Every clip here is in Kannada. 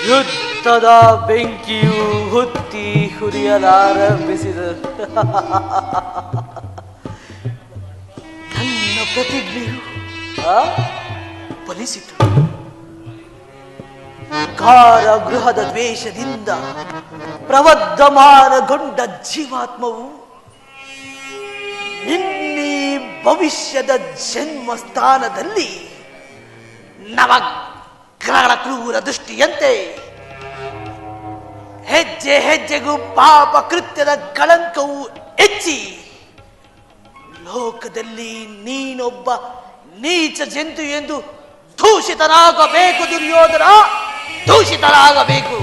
ಯುದ್ಧದ ಬೆಂಕಿಯು ಹೊತ್ತಿ ಹುರಿಯಲಾರಂಭಿಸಿದ. ನನ್ನ ಪ್ರತಿಜ್ಞೆಯು ಫಲಿಸಿತು. ಕಾರಾಗೃಹದ ದ್ವೇಷದಿಂದ ಪ್ರವರ್ಧಮಾನಗೊಂಡ ಜೀವಾತ್ಮವು ನಿನ್ನೆ ಭವಿಷ್ಯದ ಜನ್ಮ ಸ್ಥಾನದಲ್ಲಿ ನವಗ್ರಹಗಳ ಕ್ರೂರ ದೃಷ್ಟಿಯಂತೆ ಹೆಜ್ಜೆ ಹೆಜ್ಜೆಗೂ ಪಾಪ ಕೃತ್ಯದ ಕಳಂಕವು ಹೆಚ್ಚಿ ಲೋಕದಲ್ಲಿ ನೀನೊಬ್ಬ ನೀಚ ಜಂತು ಎಂದು ದೂಷಿತನಾಗಬೇಕು. ದುರ್ಯೋಧನ, ದೂಷಿತನಾಗಬೇಕು.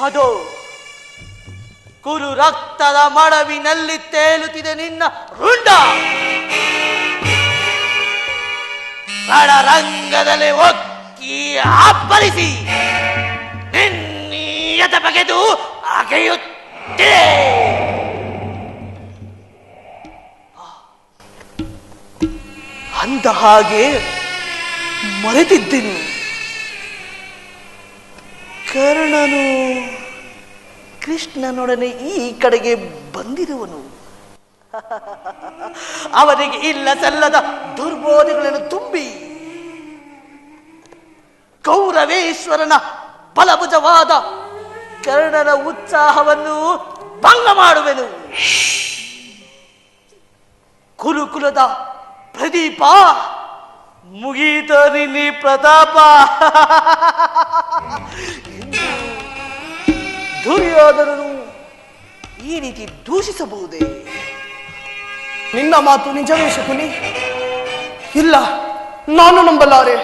ಅದು ಕುರು ರಕ್ತದ ಮಡವಿನಲ್ಲಿ ತೇಲುತ್ತಿದೆ ನಿನ್ನ ರುಂಡ. ರಣರಂಗದಲ್ಲಿ ಒಕ್ಕಿ ಅಪ್ಪಳಿಸಿ ನಿನ್ನೀಯತ ಬಗೆದು ಅಗೆಯುತ್ತಿದೆ. ಅಂದ ಹಾಗೆ ಮರೆತಿದ್ದೆನು. ಕರ್ಣನು ಕೃಷ್ಣನೊಡನೆ ಈ ಕಡೆಗೆ ಬಂದಿರುವನು. ಅವನಿಗೆ ಇಲ್ಲ ಸಲ್ಲದ ದುರ್ಬೋಧೆಗಳನ್ನು ತುಂಬಿ ಕೌರವೇಶ್ವರನ ಬಲಭುಜವಾದ ಕರ್ಣನ ಉತ್ಸಾಹವನ್ನು ಭಂಗ ಮಾಡುವೆನು. ಕುರುಕುಲದ ಪ್ರದೀಪ ಮುಗೀತ ನಿನ್ನಿ ಪ್ರತಾಪ. ದುರ್ಯೋಧನನು ಈ ರೀತಿ ದೂಷಿಸಬಹುದೇ? ನಿನ್ನ ಮಾತು ನಿಜವೇ ಶಕುನಿ? ಇಲ್ಲ, ನಾನು ನಂಬಲಾರೆ.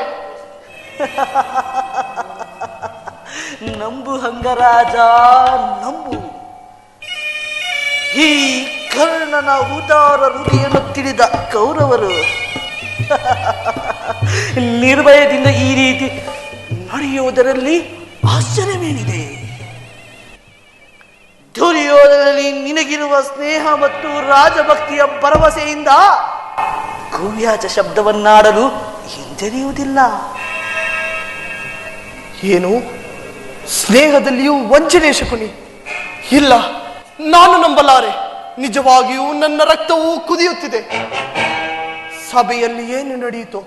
ನಂಬು ಹಂಗರಾಜ, ನಂಬು. ಈ ಕರ್ಣನ ಉದಾರ ಹೃದಯವನ್ನು ತಿಳಿದ ಕೌರವರು ನಿರ್ಭಯದಿಂದ ಈ ರೀತಿ ನಡೆಯುವುದರಲ್ಲಿ ಆಶ್ಚರ್ಯವೇನಿದೆ? ದುರ್ಯೋಧನಲ್ಲಿ ನಿನಗಿರುವ ಸ್ನೇಹ ಮತ್ತು ರಾಜಭಕ್ತಿಯ ಭರವಸೆಯಿಂದ ಕುವ್ಯಾಚ ಶಬ್ದವನ್ನಾಡಲು ಹಿಂಜರಿಯುವುದಿಲ್ಲ. ಏನು ಸ್ನೇಹದಲ್ಲಿಯೂ ವಂಚನೆ ಶಕುನಿ? ಇಲ್ಲ, ನಾನು ನಂಬಲಾರೆ. ನಿಜವಾಗಿಯೂ ನನ್ನ ರಕ್ತವೂ ಕುದಿಯುತ್ತಿದೆ. ಸಭೆಯಲ್ಲಿ ಏನು ನಡೆಯಿತು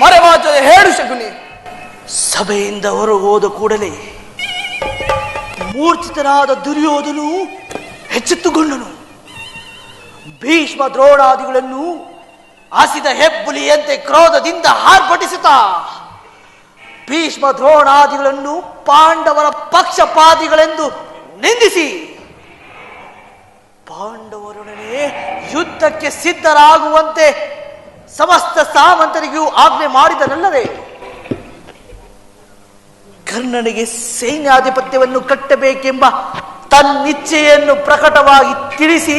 ಮರೆಮಾಚ ಹೇಳು ಶಕುನಿ. ಸಭೆಯಿಂದ ಹೊರಗೋದ ಕೂಡಲೇ ಮೂರ್ಛಿತನಾದ ದುರ್ಯೋಧನು ಎಚ್ಚೆತ್ತುಕೊಂಡನು. ಭೀಷ್ಮ ದ್ರೋಣಾದಿಗಳನ್ನು ಹಸಿದ ಹೆಬ್ಬುಲಿಯಂತೆ ಕ್ರೋಧದಿಂದ ಆರ್ಭಟಿಸುತ್ತಾ ಭೀಷ್ಮ ದ್ರೋಣಾದಿಗಳನ್ನು ಪಾಂಡವರ ಪಕ್ಷಪಾತಿಗಳೆಂದು ನಿಂದಿಸಿ ಪಾಂಡವರೊಡನೆ ಯುದ್ಧಕ್ಕೆ ಸಿದ್ಧರಾಗುವಂತೆ ಸಮಸ್ತ ಸಾಮಂತರಿಗೂ ಆಜ್ಞೆ ಮಾಡಿದನಲ್ಲದೆ ಕರ್ಣನಿಗೆ ಸೈನ್ಯಾಧಿಪತ್ಯವನ್ನು ಕಟ್ಟಬೇಕೆಂಬ ತನ್ನಿಚ್ಛೆಯನ್ನು ಪ್ರಕಟವಾಗಿ ತಿಳಿಸಿ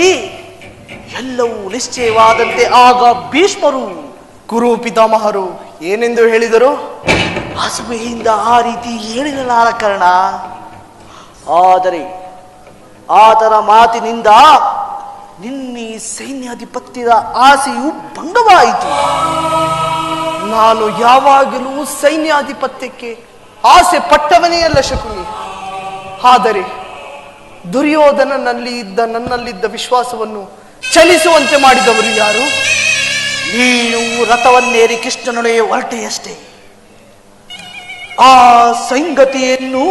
ಎಲ್ಲವೂ ನಿಶ್ಚಯವಾದಂತೆ ಆಗ ಭೀಷ್ಮರು ಕುರು ಪಿತಾಮಹರು ಏನೆಂದು ಹೇಳಿದರು? ಅಸಭೆಯಿಂದ ಆ ರೀತಿ ಹೇಳಿರಲಾರ ಕರ್ಣ. ಆದರೆ ಆತನ ಮಾತಿನಿಂದ ನಿನ್ನೆ ಸೈನ್ಯಾಧಿಪತ್ಯದ ಆಸೆಯು ಭಂಗವಾಯಿತು. ನಾನು ಯಾವಾಗಲೂ ಸೈನ್ಯಾಧಿಪತ್ಯಕ್ಕೆ ಆಸೆ ಪಟ್ಟವನೇ ಅಲ್ಲ ಶಕುನಿ. ಆದರೆ ದುರ್ಯೋಧನನಲ್ಲಿ ಇದ್ದ ನನ್ನಲ್ಲಿದ್ದ ವಿಶ್ವಾಸವನ್ನು ಚಲಿಸುವಂತೆ ಮಾಡಿದವರು ಯಾರು? ನೀನು ರಥವನ್ನೇರಿ ಕೃಷ್ಣನೊಡೆ ಹೊರಟೆಯಷ್ಟೇ. ಆ ಸಂಗತಿಯನ್ನು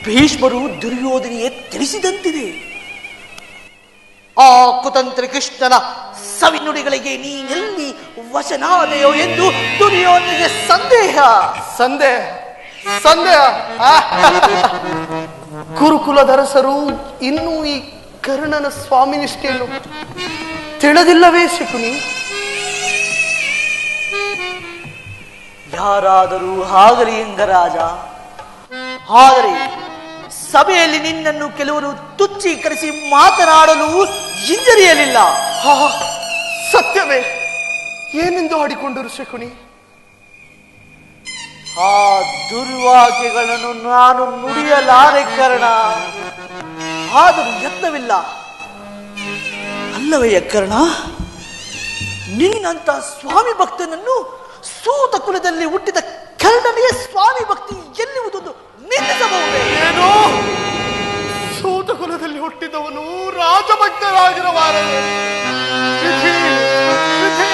ಭೀಷ್ಮರು ದುರ್ಯೋಧನಿಗೆ ತಿಳಿಸಿದಂತಿದೆ. ಆ ಕುತಂತ್ರ ಕೃಷ್ಣನ ಸವಿನುಡಿಗಳಿಗೆ ನೀನೆಲ್ಲಿ ವಶನಾದೆಯೋ ಎಂದು ದುರ್ಯೋಧನಿಗೆ ಸಂದೇಹ. ಕುರುಕುಲದರಸರು ಇನ್ನೂ ಈ ಕರ್ಣನ ಸ್ವಾಮಿ ನಿಷ್ಠೆಯನ್ನು ತಿಳಿದಿಲ್ಲವೇ ಶಕುನಿ? ಯಾರಾದರೂ ಆಗಲಿ ಅಂಗರಾಜ. ಆದರೆ ಸಭೆಯಲ್ಲಿ ನಿನ್ನನ್ನು ಕೆಲವರು ತುಚ್ಛೀಕರಿಸಿ ಮಾತನಾಡಲು ಹಿಂಜರಿಯಲಿಲ್ಲ. ಸತ್ಯವೇ? ಏನೆಂದು ಆಡಿಕೊಂಡರು ಶಕುನಿ? ಆ ದುರ್ವಾಕ್ಯಗಳನ್ನು ನಾನು ನುಡಿಯಲಾರೆ ಕರ್ಣ. ಆದರೂ ಯತ್ನವಿಲ್ಲ ಅಲ್ಲವೇ ಕರ್ಣ? ನಿನ್ನಂತ ಸ್ವಾಮಿ ಭಕ್ತನನ್ನು ಸೂತ ಕುಲದಲ್ಲಿ ಹುಟ್ಟಿದ ಕರ್ಣನೆಯ ಸ್ವಾಮಿ ಭಕ್ತಿ ಎನ್ನುವುದೊಂದು ನಿಲ್ಲಿಸಬಹುದೇ? ಏನು? ಸೂತ ಕುಲದಲ್ಲಿ ಹುಟ್ಟಿದವನು ರಾಜಭಕ್ತರಾಗಿರಬಾರದು. ವಿಧಿ, ವಿಧಿ.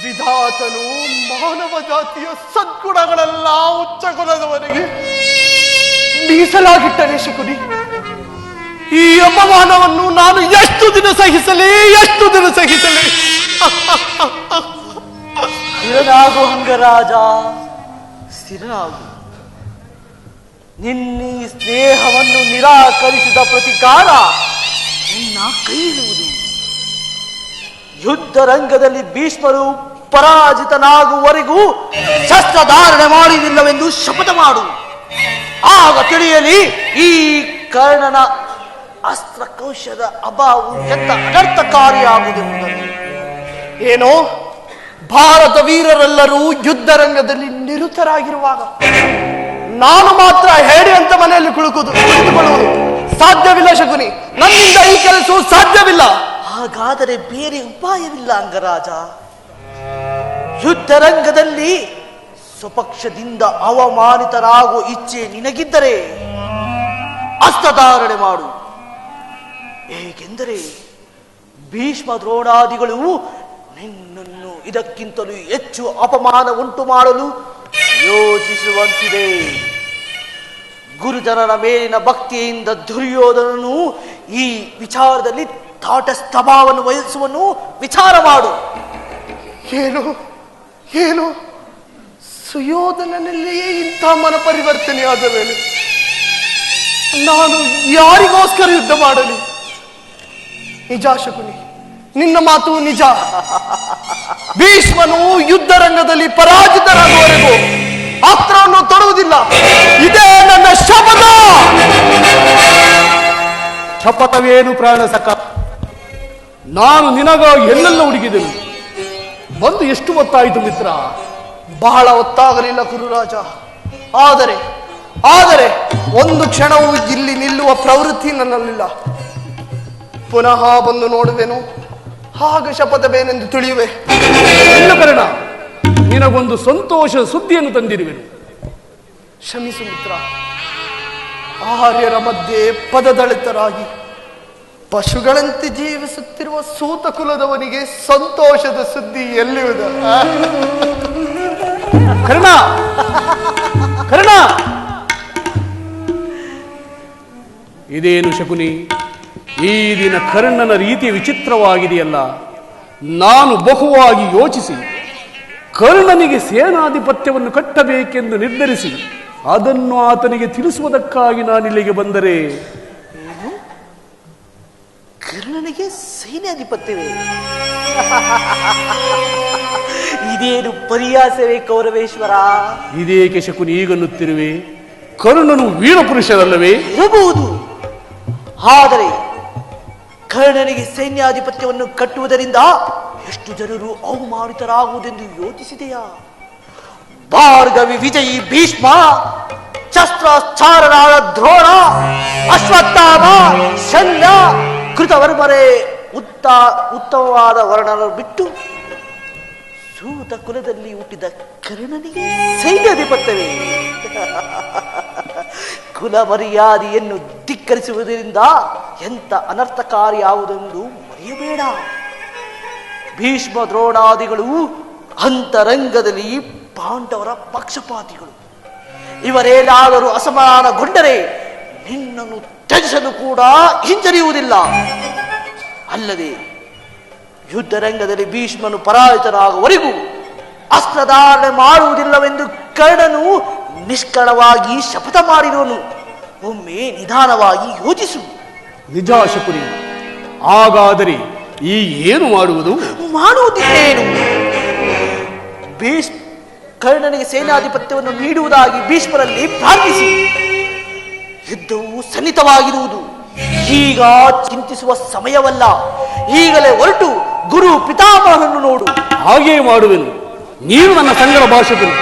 ವಿಧಾತನು ಮಾನವ ಜಾತಿಯ ಸದ್ಗುಣಗಳೆಲ್ಲ ಉಚ್ಚ ಕುಲದವರಿಗೆ ಮೀಸಲಾಗಿಟ್ಟನೆ ಶಕುನಿ. ಈ ಅಪಮಾನವನ್ನು ನಾನು ಎಷ್ಟು ದಿನ ಸಹಿಸಲಿ? ಸ್ಥಿರನಾಗು ಅಂಗರಾಜ, ಸ್ಥಿರನಾಗು. ನಿನ್ನ ಸ್ನೇಹವನ್ನು ನಿರಾಕರಿಸಿದ ಪ್ರತಿಕಾರ ನಿನ್ನ ಕೈ ಹಿಡುವುದು. ಯುದ್ಧ ರಂಗದಲ್ಲಿ ಭೀಷ್ಮರು ಪರಾಜಿತನಾಗುವವರೆಗೂ ಶಸ್ತ್ರಧಾರಣೆ ಮಾಡುವುದಿಲ್ಲವೆಂದು ಶಪಥ ಮಾಡು. ಆಗ ತಿಳಿಯಲಿ ಈ ಕರ್ಣನ ಅಸ್ತ್ರಕೌಶದ ಅಭಾವವು ಎಂತ ಅನರ್ಥಕಾರಿಯಾಗುವುದೆಂಬುದನ್ನು. ಏನೋ ಭಾರತ ವೀರರೆಲ್ಲರೂ ಯುದ್ಧ ರಂಗದಲ್ಲಿ ನಿರತರಾಗಿರುವಾಗ ನಾನು ಮಾತ್ರ ಹೇಳಿ ಅಂತ ಮನೆಯಲ್ಲಿ ಕುಳಿತುಕೊಳ್ಳುವುದು ಸಾಧ್ಯವಿಲ್ಲ ಶಕುನಿ. ನನ್ನಿಂದ ಈ ಕೆಲಸವು ಸಾಧ್ಯವಿಲ್ಲ. ಹಾಗಾದರೆ ಬೇರೆ ಉಪಾಯವಿಲ್ಲ ಅಂಗರಾಜ. ಯುದ್ಧರಂಗದಲ್ಲಿ ಸ್ವಪಕ್ಷದಿಂದ ಅವಮಾನಿತರಾಗುವ ಇಚ್ಛೆ ನಿನಗಿದ್ದರೆ ಹಸ್ತಧಾರಣೆ ಮಾಡು. ಏಕೆಂದರೆ ಭೀಷ್ಮ ದ್ರೋಣಾದಿಗಳು ನಿನ್ನನ್ನು ಇದಕ್ಕಿಂತಲೂ ಹೆಚ್ಚು ಅಪಮಾನ ಉಂಟು ಮಾಡಲು ಯೋಚಿಸುವಂತಿದೆ. ಗುರುಜನರ ಮೇಲಿನ ಭಕ್ತಿಯಿಂದ ದುರ್ಯೋಧನನು ಈ ವಿಚಾರದಲ್ಲಿ ತಾಟಸ್ಥಭಾವವನ್ನು ವಹಿಸುವನ್ನು ವಿಚಾರ ಮಾಡು. ಏನು ಏನು ಸುಯೋಧನನಲ್ಲಿಯೇ ಇಂಥ ಮನ ಪರಿವರ್ತನೆಯಾದ ಮೇಲೆ ನಾನು ಯಾರಿಗೋಸ್ಕರ ಯುದ್ಧ ಮಾಡಲಿ? ನಿಜ ಶಕುನಿ, ನಿನ್ನ ಮಾತು ನಿಜ. ಭೀಷ್ಮನು ಯುದ್ಧ ರಂಗದಲ್ಲಿ ಪರಾಜಿತರಾಗುವವರೆಗೂ ಅಸ್ತ್ರವನ್ನು ತೊಡುವುದಿಲ್ಲ. ಇದೇ ನನ್ನ ಶಪಥ. ಶಪಥವೇನು ಪ್ರಾಣ ಸಖ? ನಾನು ನಿನಗಾಗಿ ಎಲ್ಲೆಲ್ಲ ಹುಡುಕಿದೆನು. ಬಂದು ಎಷ್ಟು ಹೊತ್ತಾಯಿತು ಮಿತ್ರ? ಬಹಳ ಹೊತ್ತಾಗಲಿಲ್ಲ ಗುರುರಾಜ. ಆದರೆ ಒಂದು ಕ್ಷಣವೂ ಇಲ್ಲಿ ನಿಲ್ಲುವ ಪ್ರವೃತ್ತಿ ನನ್ನಲ್ಲಿಲ್ಲ. ಪುನಃ ಬಂದು ನೋಡುವೆನು, ಆಗ ಶಪಥವೇನೆಂದು ತಿಳಿಯುವೆ. ಇಲ್ಲ ಕರ್ಣ, ನಿನಗೊಂದು ಸಂತೋಷ ಸುದ್ದಿಯನ್ನು ತಂದಿರುವೆನು. ಕ್ಷಮಿಸು ಮಿತ್ರ. ಆರ್ಯರ ಮಧ್ಯೆ ಪದದಳಿತರಾಗಿ ಪಶುಗಳಂತೆ ಜೀವಿಸುತ್ತಿರುವ ಸೂತ ಕುಲದವನಿಗೆ ಸಂತೋಷದ ಸುದ್ದಿ ಎಲ್ಲಿರುವುದು? ಕರ್ಣ ಕರ್ಣ, ಇದೇನು ಶಕುನಿ? ಈ ದಿನ ಕರ್ಣನ ರೀತಿ ವಿಚಿತ್ರವಾಗಿದೆಯಲ್ಲ. ನಾನು ಬಹುವಾಗಿ ಯೋಚಿಸಿ ಕರ್ಣನಿಗೆ ಸೇನಾಧಿಪತ್ಯವನ್ನು ಕಟ್ಟಬೇಕೆಂದು ನಿರ್ಧರಿಸಿ ಅದನ್ನು ಆತನಿಗೆ ತಿಳಿಸುವುದಕ್ಕಾಗಿ ನಾನಿಲ್ಲಿಗೆ ಬಂದರೆ ಕರ್ಣನಿಗೆ ಸೈನ್ಯಾಧಿಪತ್ಯವೇ? ಇದೇನು ಪರಿಹಾಸವೇ ಕೌರವೇಶ್ವರ? ಇದೇಕೆ ಶಕುನಿ ಈಗನ್ನುತ್ತಿರುವೆ? ಕರ್ಣನು ವೀರಪುರುಷರಲ್ಲವೇ? ಇರಬಹುದು, ಆದರೆ ಕರ್ಣನಿಗೆ ಸೈನ್ಯಾಧಿಪತ್ಯವನ್ನು ಕಟ್ಟುವುದರಿಂದ ಎಷ್ಟು ಜನರು ಅವಮಾನಿತರಾಗುವುದೆಂದು ಯೋಚಿಸಿದೆಯಾ? ಭಾರ್ಗವಿ ವಿಜಯಿ ಭೀಷ್ಮ, ಶಸ್ತ್ರಾಚಾರನಾದ ದ್ರೋಣ, ಅಶ್ವತ್ಥಾಮ, ಶಲ್ಯ, ಕೃತವರ್ಮರೇ ಉತ್ತಮವಾದ ವರ್ಣನನ್ನು ಬಿಟ್ಟು ಸೂತ ಕುಲದಲ್ಲಿ ಹುಟ್ಟಿದ ಕರ್ಣನಿಗೆ ಸೈನ್ಯಾಧಿಪತ್ಯವೇ? ಕುಲ ಮರ್ಯಾದೆಯನ್ನು ಧಿಕ್ಕರಿಸುವುದರಿಂದ ಎಂಥ ಅನರ್ಥಕಾರಿಯಾವುದೆಂದು ಮರೆಯಬೇಡ. ಭೀಷ್ಮ ದ್ರೋಣಾದಿಗಳು ಅಂತರಂಗದಲ್ಲಿ ಪಾಂಡವರ ಪಕ್ಷಪಾತಿಗಳು. ಇವರೇನಾದರೂ ಅಸಮಾನಗೊಂಡರೆ ನಿನ್ನನ್ನು ತ್ಯಜಿಸಲು ಕೂಡ ಹಿಂಜರಿಯುವುದಿಲ್ಲ. ಅಲ್ಲದೆ ಯುದ್ಧರಂಗದಲ್ಲಿ ಭೀಷ್ಮನು ಪರಾಜಿತನಾಗುವವರೆಗೂ ಅಸ್ತ್ರಧಾರಣೆ ಮಾಡುವುದಿಲ್ಲವೆಂದು ಕರ್ಣನು ನಿಷ್ಕಳವಾಗಿ ಶಪಥ ಮಾಡಿರುವನು. ಒಮ್ಮೆ ನಿಧಾನವಾಗಿ ಯೋಚಿಸು. ನಿಜ ಶಕುನಿ, ಹಾಗಾದರೆ ಈ ಏನು ಮಾಡುವುದಿಲ್ಲೇನು? ಕರ್ಣನಿಗೆ ಸೇನಾಧಿಪತ್ಯವನ್ನು ನೀಡುವುದಾಗಿ ಭೀಷ್ಮರಲ್ಲಿ ಪ್ರಾರ್ಥಿಸಿ. ಯುದ್ಧವು ಸನ್ನಿಹಿತವಾಗಿರುವುದು. ಈಗ ಚಿಂತಿಸುವ ಸಮಯವಲ್ಲ. ಈಗಲೇ ಹೊರಟು ಗುರು ಪಿತಾಮಹನನ್ನು ನೋಡು. ಹಾಗೆಯೇ ಮಾಡುವೆನು. ನೀನು ನನ್ನ ಸಂಗಡ ಭಾಷಕರು.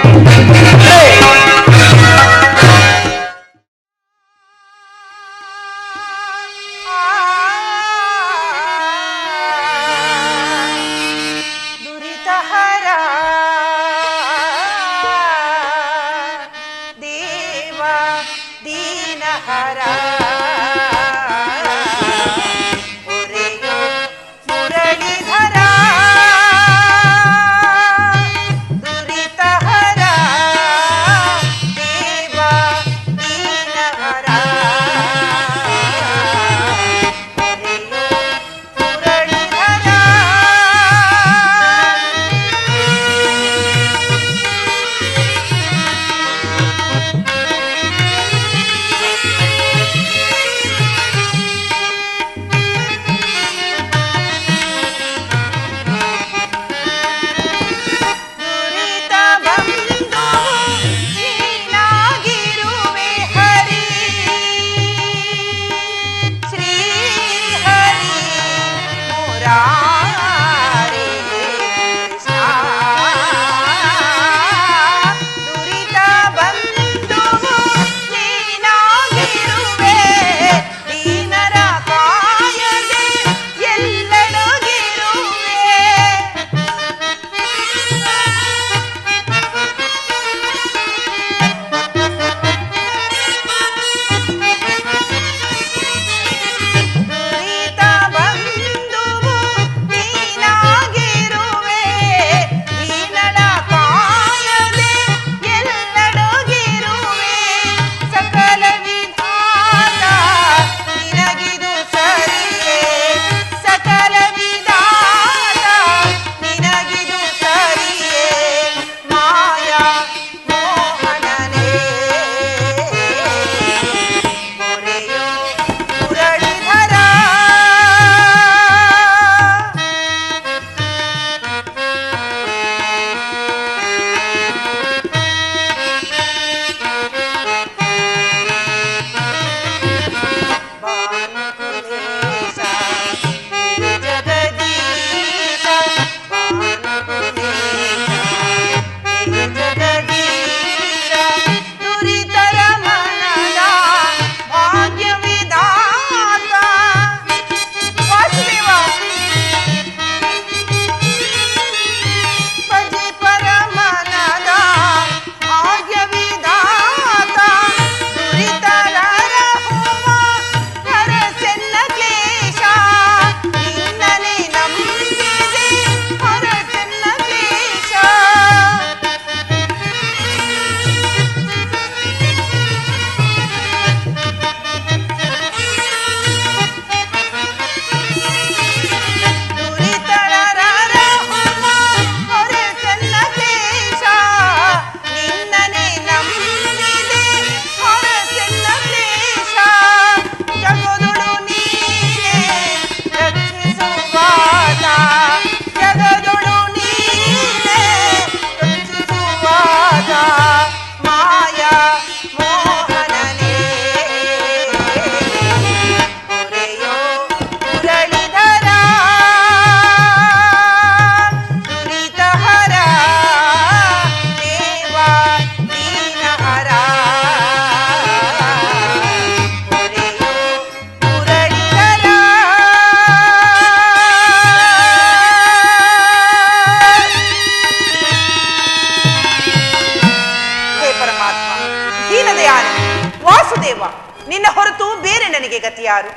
ದೇವ, ನಿನ್ನ ಹೊರತು ಬೇರೆ ನನಗೆ ಗತಿ ಯಾರು?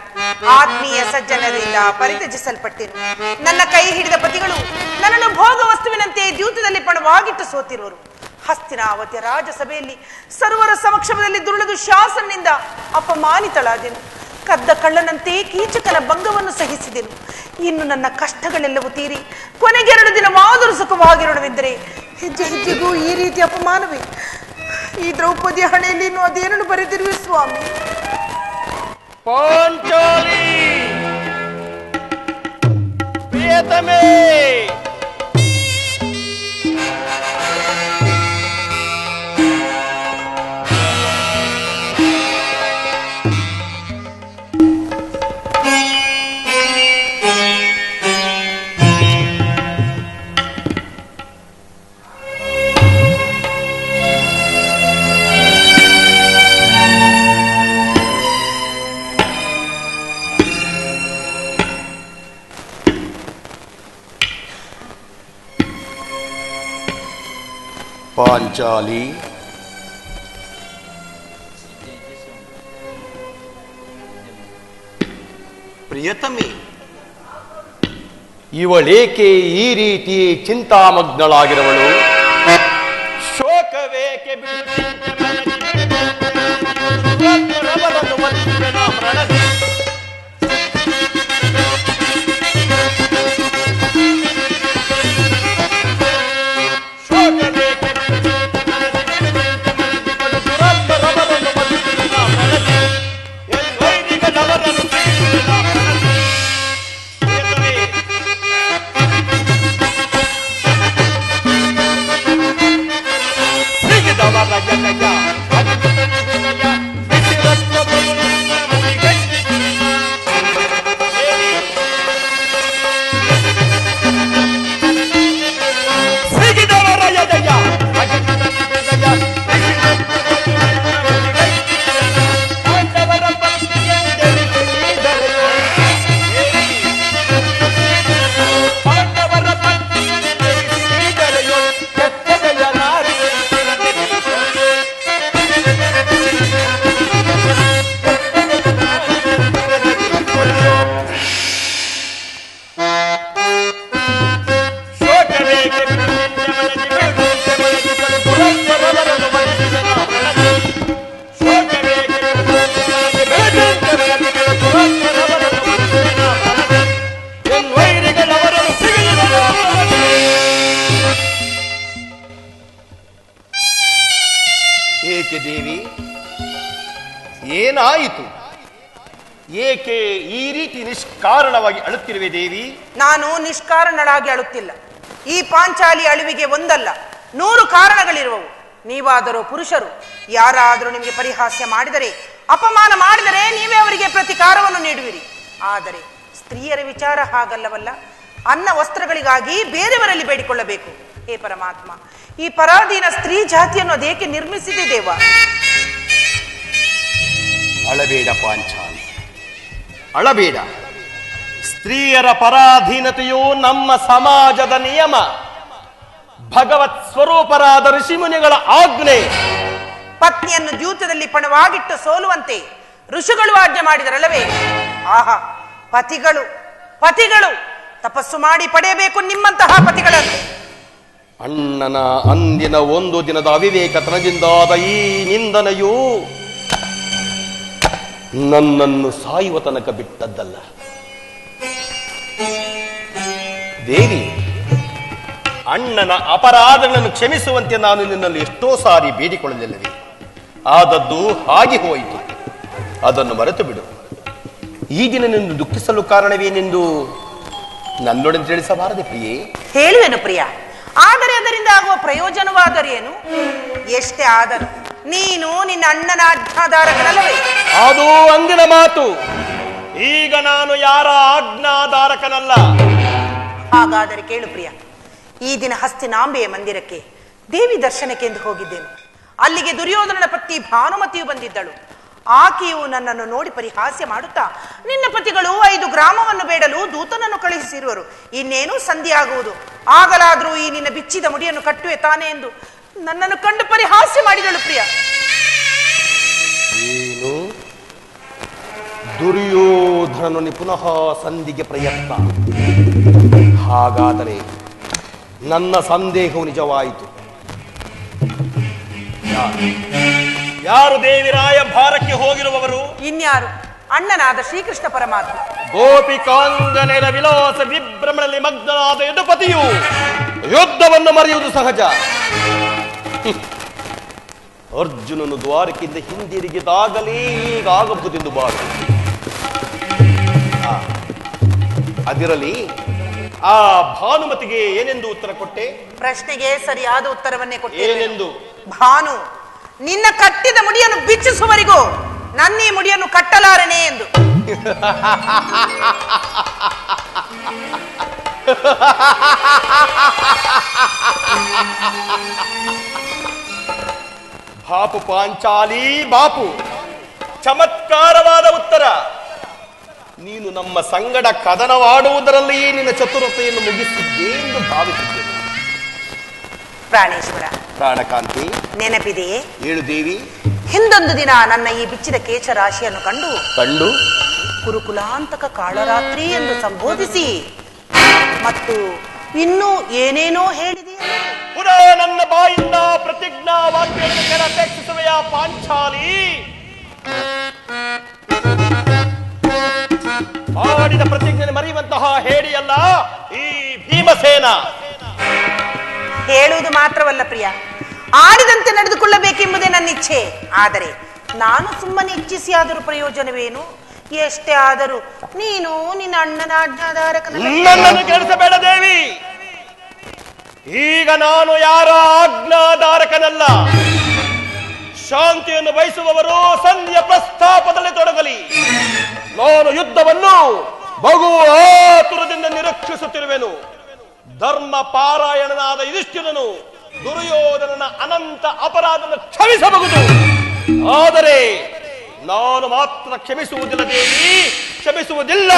ಆತ್ಮೀಯ ಸಜ್ಜನರಿಂದ ಪರಿತ್ಯಜಿಸಲ್ಪಟ್ಟೆನು. ನನ್ನ ಕೈ ಹಿಡಿದ ಪತಿಗಳು ನನ್ನನ್ನು ಭೋಗ ವಸ್ತುವಿನಂತೆ ದ್ಯೂತದಲ್ಲಿ ಪಣವಾಗಿಟ್ಟು ಸೋತಿರುವರು. ಹಸ್ತಿನಾವತಿಯ ರಾಜಸಭೆಯಲ್ಲಿ ಸರ್ವರ ಸಮಕ್ಷಮದಲ್ಲಿ ದುರುಳದು ಶಾಸನದಿಂದ ಅಪಮಾನಿತಳಾದೆನು. ಕದ್ದ ಕಳ್ಳನಂತೆ ಕೀಚಕನ ಭಂಗವನ್ನು ಸಹಿಸಿದೆನು. ಇನ್ನು ನನ್ನ ಕಷ್ಟಗಳೆಲ್ಲವೂ ತೀರಿ ಕೊನೆಗೆ 2 ದಿನವಾದರೂ ಸುಖವಾಗಿರೋಣವೆಂದರೆ ಹೆಜ್ಜೆ ಹೆಜ್ಜೆಗೂ ಈ ರೀತಿ ಅಪಮಾನವೇ? ಈ ದ್ರೌಪದಿಯ ಹಣೆಯಲ್ಲಿ ಇನ್ನು ಅದೇನನ್ನು ಬರೆದಿರುವೆ ಸ್ವಾಮಿ? ಪಾಂಚಾಲಿ ಪ್ರಿಯತಮೇ, ಪಾಂಚಾಲಿ, ಪ್ರಿಯತಮೆ, ಇವಳೇಕೆ ಈ ರೀತಿ ಚಿಂತಾಮಗ್ನಳಾಗಿರುವಳು? ಶೋಕವೇಕೆ ಏಕೆ ದೇವಿ, ಏನಾಯಿತು? ಏಕೆ ಈ ರೀತಿ ನಿಷ್ಕಾರಣವಾಗಿ ಅಳುತ್ತಿರುವೆ ದೇವಿ? ನಾನು ನಿಷ್ಕಾರಣಳಾಗಿ ಅಳುತ್ತಿಲ್ಲ. ಈ ಪಾಂಚಾಲಿ ಅಳಿವಿಗೆ ಒಂದಲ್ಲ 100 ಕಾರಣಗಳಿರುವವು. ನೀವಾದರೂ ಪುರುಷರು, ಯಾರಾದರೂ ನಿಮಗೆ ಪರಿಹಾಸ್ಯ ಮಾಡಿದರೆ, ಅಪಮಾನ ಮಾಡಿದರೆ ನೀವೇ ಅವರಿಗೆ ಪ್ರತಿಕಾರವನ್ನು ನೀಡುವಿರಿ. ಆದರೆ ಸ್ತ್ರೀಯರ ವಿಚಾರ ಹಾಗಲ್ಲವಲ್ಲ. ಅನ್ನ ವಸ್ತ್ರಗಳಿಗಾಗಿ ಬೇರೆಯವರಲ್ಲಿ ಬೇಡಿಕೊಳ್ಳಬೇಕು. ಹೇ ಪರಮಾತ್ಮ, ಈ ಪರಾಧೀನ ಸ್ತ್ರೀ ಜಾತಿಯನ್ನು ಅದೇಕೆ ನಿರ್ಮಿಸಿದೆ ದೇವ? ಅಳಬೇಡ ಪಾಂಚಾಲಿ, ಅಳಬೇಡ. ಸ್ತ್ರೀಯರ ಪರಾಧೀನತೆಯು ನಮ್ಮ ಸಮಾಜದ ನಿಯಮ. ಭಗವತ್ ಸ್ವರೂಪರಾದ ಋಷಿಮುನಿಗಳ ಆಜ್ಞೆ. ಪತ್ನಿಯನ್ನು ದ್ಯೂತದಲ್ಲಿ ಪಣವಾಗಿಟ್ಟು ಸೋಲುವಂತೆ ಋಷಿಗಳು ಆಜ್ಞೆ ಮಾಡಿದರಲ್ಲವೇ? ಆಹಾ, ಪತಿಗಳು ಪತಿಗಳು ತಪಸ್ಸು ಮಾಡಿ ಪಡೆಯಬೇಕು ನಿಮ್ಮಂತಹ ಪತಿಗಳನ್ನು. ಅಣ್ಣನ ಅಂದಿನ ಒಂದು ದಿನದ ಅವಿವೇಕತನದಿಂದಾದ ಈ ನಿಂದನೆಯು ನನ್ನನ್ನು ಸಾಯುವ ತನಕ ಬಿಟ್ಟದ್ದಲ್ಲ. ದೇವಿ, ಅಣ್ಣನ ಅಪರಾಧಗಳನ್ನು ಕ್ಷಮಿಸುವಂತೆ ನಾನು ನಿನ್ನಲ್ಲಿ ಎಷ್ಟೋ ಸಾರಿ ಬೇಡಿಕೊಳ್ಳಲಿಲ್ಲವೇ? ಆದದ್ದು ಹಾಗೆ ಹೋಯಿತು, ಅದನ್ನು ಮರೆತು ಬಿಡು. ಈ ದಿನ ನಿನ್ನು ದುಃಖಿಸಲು ಕಾರಣವೇನೆಂದು ನನ್ನೊಡನೆ ತಿಳಿಸಬಾರದೆ ಪ್ರಿಯೇ? ಹೇಳುವೆನು ಪ್ರಿಯ, ಆದರೆ ಅದರಿಂದ ಆಗುವ ಪ್ರಯೋಜನವಾದರೇನು? ಎಷ್ಟೇ ಆದರೂ ನೀನು ನಿನ್ನ ಅಣ್ಣನ ಆಜ್ಞಾಧಾರಕನಲ್ಲವೇ? ಅದು ಅಂದಿನ ಮಾತು. ಈಗ ನಾನು ಯಾರ ಆಜ್ಞಾಧಾರಕನಲ್ಲ. ಹಾಗಾದರೆ ಕೇಳು ಪ್ರಿಯ, ಈ ದಿನ ಹಸ್ತಿನಾಂಬೆಯ ಮಂದಿರಕ್ಕೆ ದೇವಿ ದರ್ಶನಕ್ಕೆ ಎಂದು ಹೋಗಿದ್ದೇನೆ. ಅಲ್ಲಿಗೆ ದುರ್ಯೋಧನನ ಪತ್ನಿ ಭಾನುಮತಿಯು ಬಂದಿದ್ದಳು. ಆಕೆಯು ನನ್ನನ್ನು ನೋಡಿ ಪರಿಹಾಸ್ಯ ಮಾಡುತ್ತಾ, ನಿನ್ನ ಪತಿಗಳು 5 ಗ್ರಾಮವನ್ನು ಬೇಡಲು ದೂತನನ್ನು ಕಳುಹಿಸಿರುವರು, ಇನ್ನೇನು ಸಂಧಿಯಾಗುವುದು, ಆಗಲಾದರೂ ಈ ನಿನ್ನ ಬಿಚ್ಚಿದ ಮುಡಿಯನ್ನು ಕಟ್ಟುವೆ ತಾನೆ ಎಂದು ನನ್ನನ್ನು ಕಂಡು ಪರಿಹಾಸ್ಯ ಮಾಡಿದಳು ಪ್ರಿಯ. ಏನು ಏನು ದುರ್ಯೋಧನನು ಪುನಃ ಸಂಧಿಗೆ ಪ್ರಯತ್ನ? ಹಾಗಾದರೆ ನನ್ನ ಸಂದೇಹವು ನಿಜವಾಯಿತು. ಯಾರು ದೇವಿರಾಯ ಭಾರಕ್ಕೆ ಹೋಗಿರುವವರು? ಇನ್ಯಾರು? ಅಣ್ಣನಾದ ಶ್ರೀಕೃಷ್ಣ ಪರಮಾತ್ಮ. ಗೋಪಿಕಾಂಗನೆರ ವಿಲಾಸ ವಿಭ್ರಮಣದಲ್ಲಿ ಮಗ್ನನಾದ ಯದುಪತಿಯು ಯುದ್ಧವನ್ನು ಮರೆಯುವುದು ಸಹಜ. ಅರ್ಜುನನು ದ್ವಾರಕೆಯಿಂದ ಹಿಂದಿರುಗಿದಾಗಲೇ ಹೀಗಾಗಬಹುದೆಂದು ಬಾಳು. ಅದಿರಲಿ, ಆ ಭಾನುಮತಿಗೆ ಏನೆಂದು ಉತ್ತರ ಕೊಟ್ಟೆ? ಪ್ರಶ್ನೆಗೆ ಸರಿಯಾದ ಉತ್ತರವನ್ನೇ ಕೊಟ್ಟೆ. ಏನೆಂದು? ಭಾನು, ನಿನ್ನ ಕಟ್ಟಿದ ಮುಡಿಯನ್ನು ಬಿಚ್ಚಿಸುವವರೆಗೂ ನನ್ನ ಈ ಮುಡಿಯನ್ನು ಕಟ್ಟಲಾರನೆ ಎಂದು. ಬಾಪು ಪಾಂಚಾಲಿ ಬಾಪು, ಚಮತ್ಕಾರವಾದ ಉತ್ತರ. ನೀನು ನಮ್ಮ ಸಂಗಡ ಕದನವಾಡುವುದರಲ್ಲಿಯೇ ನಿನ್ನ ಚತುರತೆಯನ್ನು ಮುಗಿಸಿದ್ದೆ ಎಂದು ಭಾವಿಸಿದ್ದೇನೆ. ಪ್ರಾಣೇಶ್ವರ, ಪ್ರಾಣಕಾಂತಿ, ನೆನಪಿದೆಯೇ? ಹೇಳು ದೇವಿ. ಹಿಂದೊಂದು ದಿನ ನನ್ನ ಈ ಬಿಚ್ಚಿದ ಕೇಶ ರಾಶಿಯನ್ನು ಕಂಡು ಕುರುಕುಲಾಂತಕ ಕಾಳರಾತ್ರಿ ಎಂದು ಸಂಬೋಧಿಸಿ ಮತ್ತು ಇನ್ನೂ ಏನೇನೋ ಹೇಳಿದೆಯಲ್ಲ. ಪುನಃ ನನ್ನ ಬಾಯಿಂದ ಪ್ರತಿಜ್ಞಾ ವಾಕ್ಯವನ್ನು ಕೆಳಪೇಕ್ಷಿಸುವೆಯ ಪಾಂಚಾಲಿ? ಮಾಡಿದ ಪ್ರತಿಜ್ಞೆ ಮರೆಯುವಂತಹ ಹೇಳಿಯಲ್ಲ ಈ ಭೀಮಸೇನ. ಹೇಳುವುದು ಮಾತ್ರವಲ್ಲ ಪ್ರಿಯ, ಆಡಿದಂತೆ ನಡೆದುಕೊಳ್ಳಬೇಕೆಂಬುದೇ ನನ್ನ ಇಚ್ಛೆ. ಆದರೆ ನಾನು ಸುಮ್ಮನೆ ಇಚ್ಛಿಸಿ ಆದರೂ ಪ್ರಯೋಜನವೇನು? ಎಷ್ಟೇ ಆದರೂ ನೀನು ನಿನ್ನ ಅಣ್ಣನ ನನ್ನನ್ನು ಕೇಳಿಸಬೇಡ ದೇವಿ. ಈಗ ನಾನು ಯಾರ ಆಜ್ಞಾಧಾರಕನಲ್ಲ. ಶಾಂತಿಯನ್ನು ಬಯಸುವವರು ಸಂಧಿಯ ಪ್ರಸ್ತಾಪದಲ್ಲಿ ತೊಡಗಲಿ. ನಾನು ಯುದ್ಧವನ್ನು ಬಹು ಆತುರದಿಂದ ನಿರೀಕ್ಷಿಸುತ್ತಿರುವೆನು. ಧರ್ಮ ಪಾರಾಯಣನಾದ ಯುಧಿಷ್ಠಿರನು ದುರ್ಯೋಧನನ ಅನಂತ ಅಪರಾಧವನ್ನು ಕ್ಷಮಿಸಬಹುದು, ಆದರೆ ನಾನು ಮಾತ್ರ ಕ್ಷಮಿಸುವುದಿಲ್ಲ ದೇವಿ, ಕ್ಷಮಿಸುವುದಿಲ್ಲ.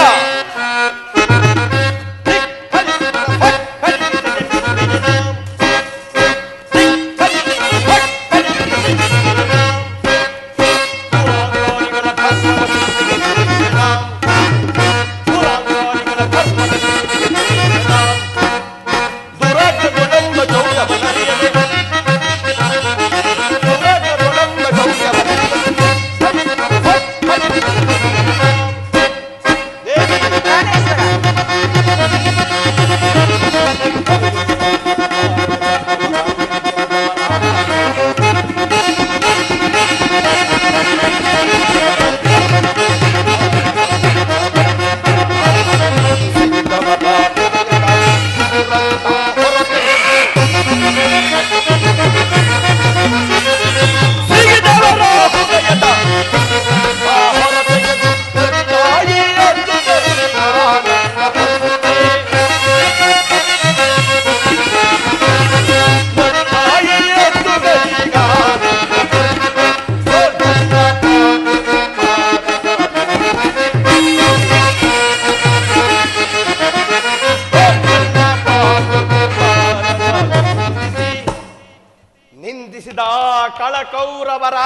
ನಿಂದಿಸಿದ ಕಳಕೌರವರ